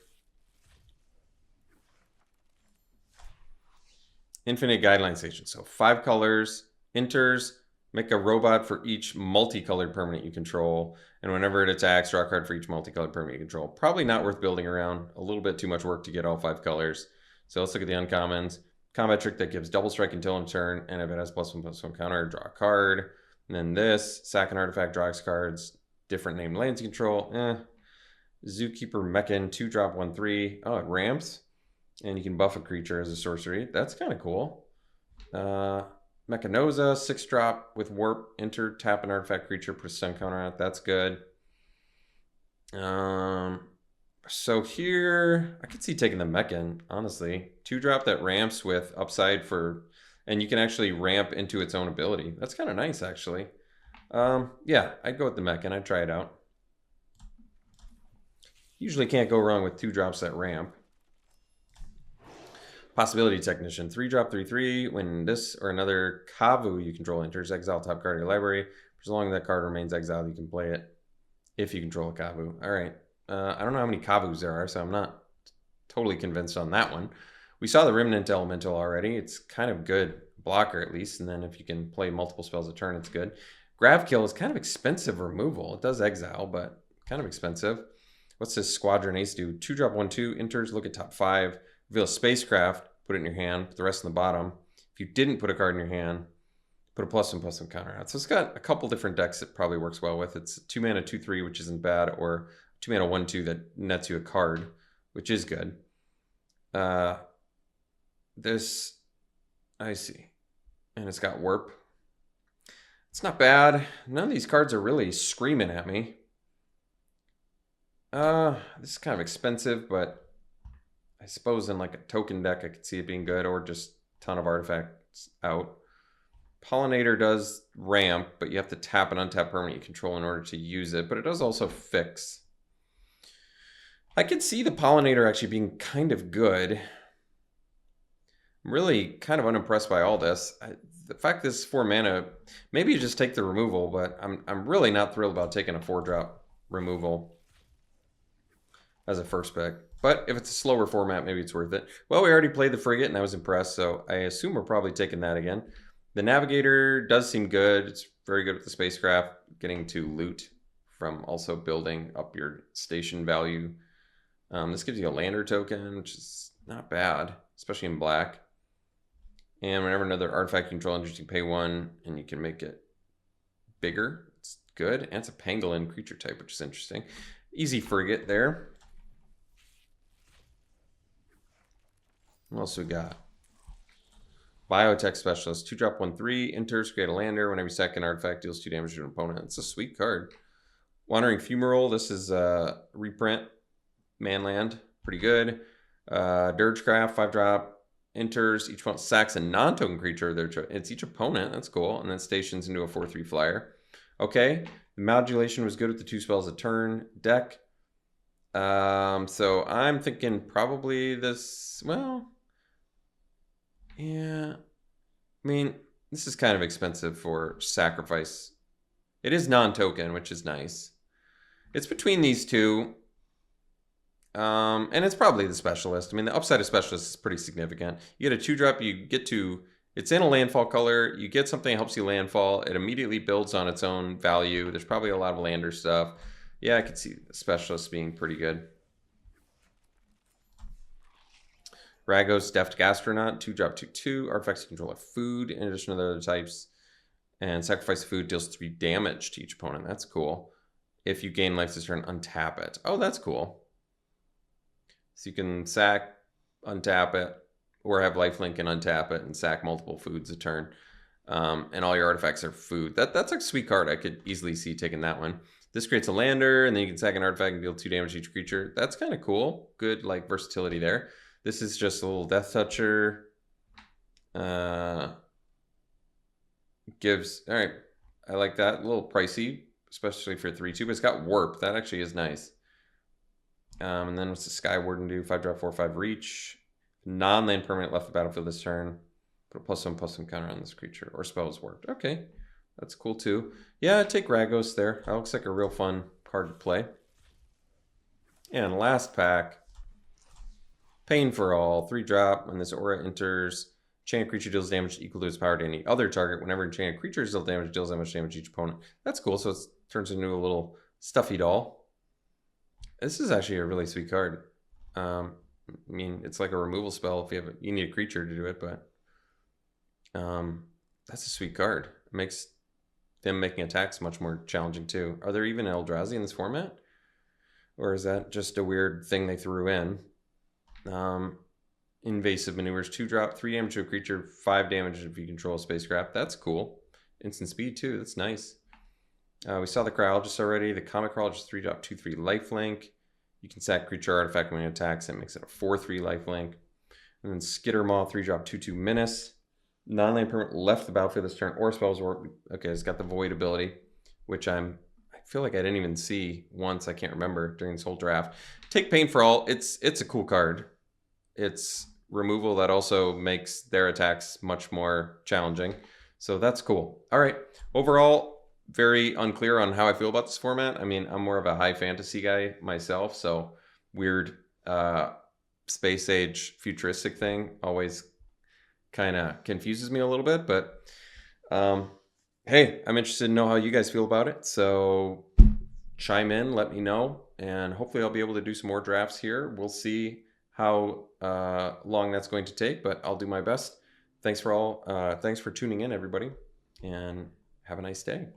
Infinite Guideline Station. So 5 colors, enters, make a robot for each multicolored permanent you control. And whenever it attacks, draw a card for each multicolored permanent you control. Probably not worth building around. A little bit too much work to get all 5 colors. So let's look at the uncommons. Combat trick that gives double strike until end turn. And if it has +1/+1 counter, draw a card. And then this, sack an artifact, draw X cards. Different named lands you control. Zookeeper Mechan, 2-drop 1/3. Oh, it ramps. And you can buff a creature as a sorcery. That's kind of cool. Mechanoza, 6-drop with warp. Enter, tap an artifact creature, put a stun counter on it. That's good. So here, I could see taking the Mechan, honestly. 2-drop that ramps with upside for, and you can actually ramp into its own ability. That's kind of nice, actually. Yeah, I'd go with the Mechan. I'd try it out. Usually can't go wrong with 2 drops that ramp. Possibility Technician. 3-drop, 3/3. When this or another Kavu you control enters, exile top card of your library. For as long as that card remains exiled, you can play it if you control a Kavu. All right. I don't know how many Kavus there are, so I'm not totally convinced on that one. We saw the Remnant Elemental already. It's kind of good blocker at least, and then if you can play multiple spells a turn, it's good. Gravkill is kind of expensive removal. It does exile, but kind of expensive. What's this Squadron Ace do? 2-drop, 1/2, enters, look at top 5, reveal a spacecraft, put it in your hand, put the rest on the bottom. If you didn't put a card in your hand, put a +1/+1 counter out. So it's got a couple different decks it probably works well with. It's 2 mana 2/3, which isn't bad, or 2 mana 1/2 that nets you a card, which is good. This, I see. And it's got Warp. It's not bad. None of these cards are really screaming at me. This is kind of expensive, but I suppose in like a token deck, I could see it being good, or just a ton of artifacts out. Pollinator does ramp, but you have to tap an untapped permanent you control in order to use it, but it does also fix. I could see the Pollinator actually being kind of good. I'm really kind of unimpressed by all this. The fact this is 4 mana, maybe you just take the removal, but I'm really not thrilled about taking a 4-drop removal as a first pick. But if it's a slower format, maybe it's worth it. Well, we already played the Frigate, and I was impressed, so I assume we're probably taking that again. The Navigator does seem good. It's very good with the spacecraft, getting to loot from also building up your station value. This gives you a lander token, which is not bad, especially in black. And whenever another artifact you control enters, you pay 1, and you can make it bigger. It's good. And it's a pangolin creature type, which is interesting. Easy Frigate there. What else we got? Biotech Specialist. 2-drop, 1/3. Enters, create a lander. Whenever you sack an artifact, deals 2 damage to an opponent. It's a sweet card. Wandering Fumarole. This is a reprint. Manland. Pretty good. Dirgecraft. 5-drop. Enters. Each one sacks a non-token creature. It's each opponent. That's cool. And then stations into a 4/3 flyer. Okay. The modulation was good with the 2 spells a turn deck. So I'm thinking probably this. Well, yeah. I mean, this is kind of expensive for sacrifice. It is non-token, which is nice. It's between these two. And it's probably the Specialist. I mean, the upside of Specialist is pretty significant. You get a 2-drop, you get to, it's in a landfall color, you get something that helps you landfall, it immediately builds on its own value. There's probably a lot of lander stuff. Yeah, I could see the Specialist being pretty good. Ragos Deft Gastronaut, 2-drop, 2/2. Artifacts control a food in addition to the other types. And sacrifice food deals 3 damage to each opponent. That's cool. If you gain life this turn, untap it. Oh, that's cool. So you can sack, untap it, or have lifelink and untap it and sack multiple foods a turn. And all your artifacts are food. That's a sweet card. I could easily see taking that one. This creates a lander, and then you can sack an artifact and deal 2 damage to each creature. That's kind of cool. Good like versatility there. This is just a little Death Toucher. Gives, all right, I like that. A little pricey, especially for 3/2, but it's got Warp. That actually is nice. And then what's the Sky Warden do? 5-drop, 4/5 reach. Non-land permanent left the battlefield this turn. Put a +1/+1 counter on this creature. Or spells worked. Okay. That's cool too. Yeah, I'd take Ragos there. That looks like a real fun card to play. And last pack. Pain for All. 3-drop. When this aura enters, enchanted creature deals damage equal to its power to any other target. Whenever enchanted creature deals damage, deals that much damage to each opponent. That's cool. So it turns into a little stuffy doll. This is actually a really sweet card. I mean, it's like a removal spell if you need a creature to do it, but that's a sweet card. It makes them making attacks much more challenging too. Are there even Eldrazi in this format? Or is that just a weird thing they threw in? Invasive Maneuvers, 2-drop, 3 damage to a creature, 5 damage if you control a spacecraft. That's cool. Instant speed too, that's nice. We saw the Cryologist already. The Comet Cryologist, 3-drop, 2/3 lifelink. You can sack creature artifact when it attacks. It makes it a 4/3 lifelink. And then Skittermaw, 3-drop, 2/2 menace. Non-land permanent left the battlefield this turn or spells work. Okay, it's got the Void ability, which I feel like I didn't even see once. I can't remember during this whole draft. Take Pain for All. It's a cool card. It's removal that also makes their attacks much more challenging. So that's cool. All right. Overall, very unclear on how I feel about this format. I mean, I'm more of a high fantasy guy myself, so weird space age futuristic thing always kind of confuses me a little bit, but hey, I'm interested to know how you guys feel about it. So chime in, let me know, and hopefully I'll be able to do some more drafts here. We'll see how long that's going to take, but I'll do my best. Thanks for tuning in, everybody, and have a nice day.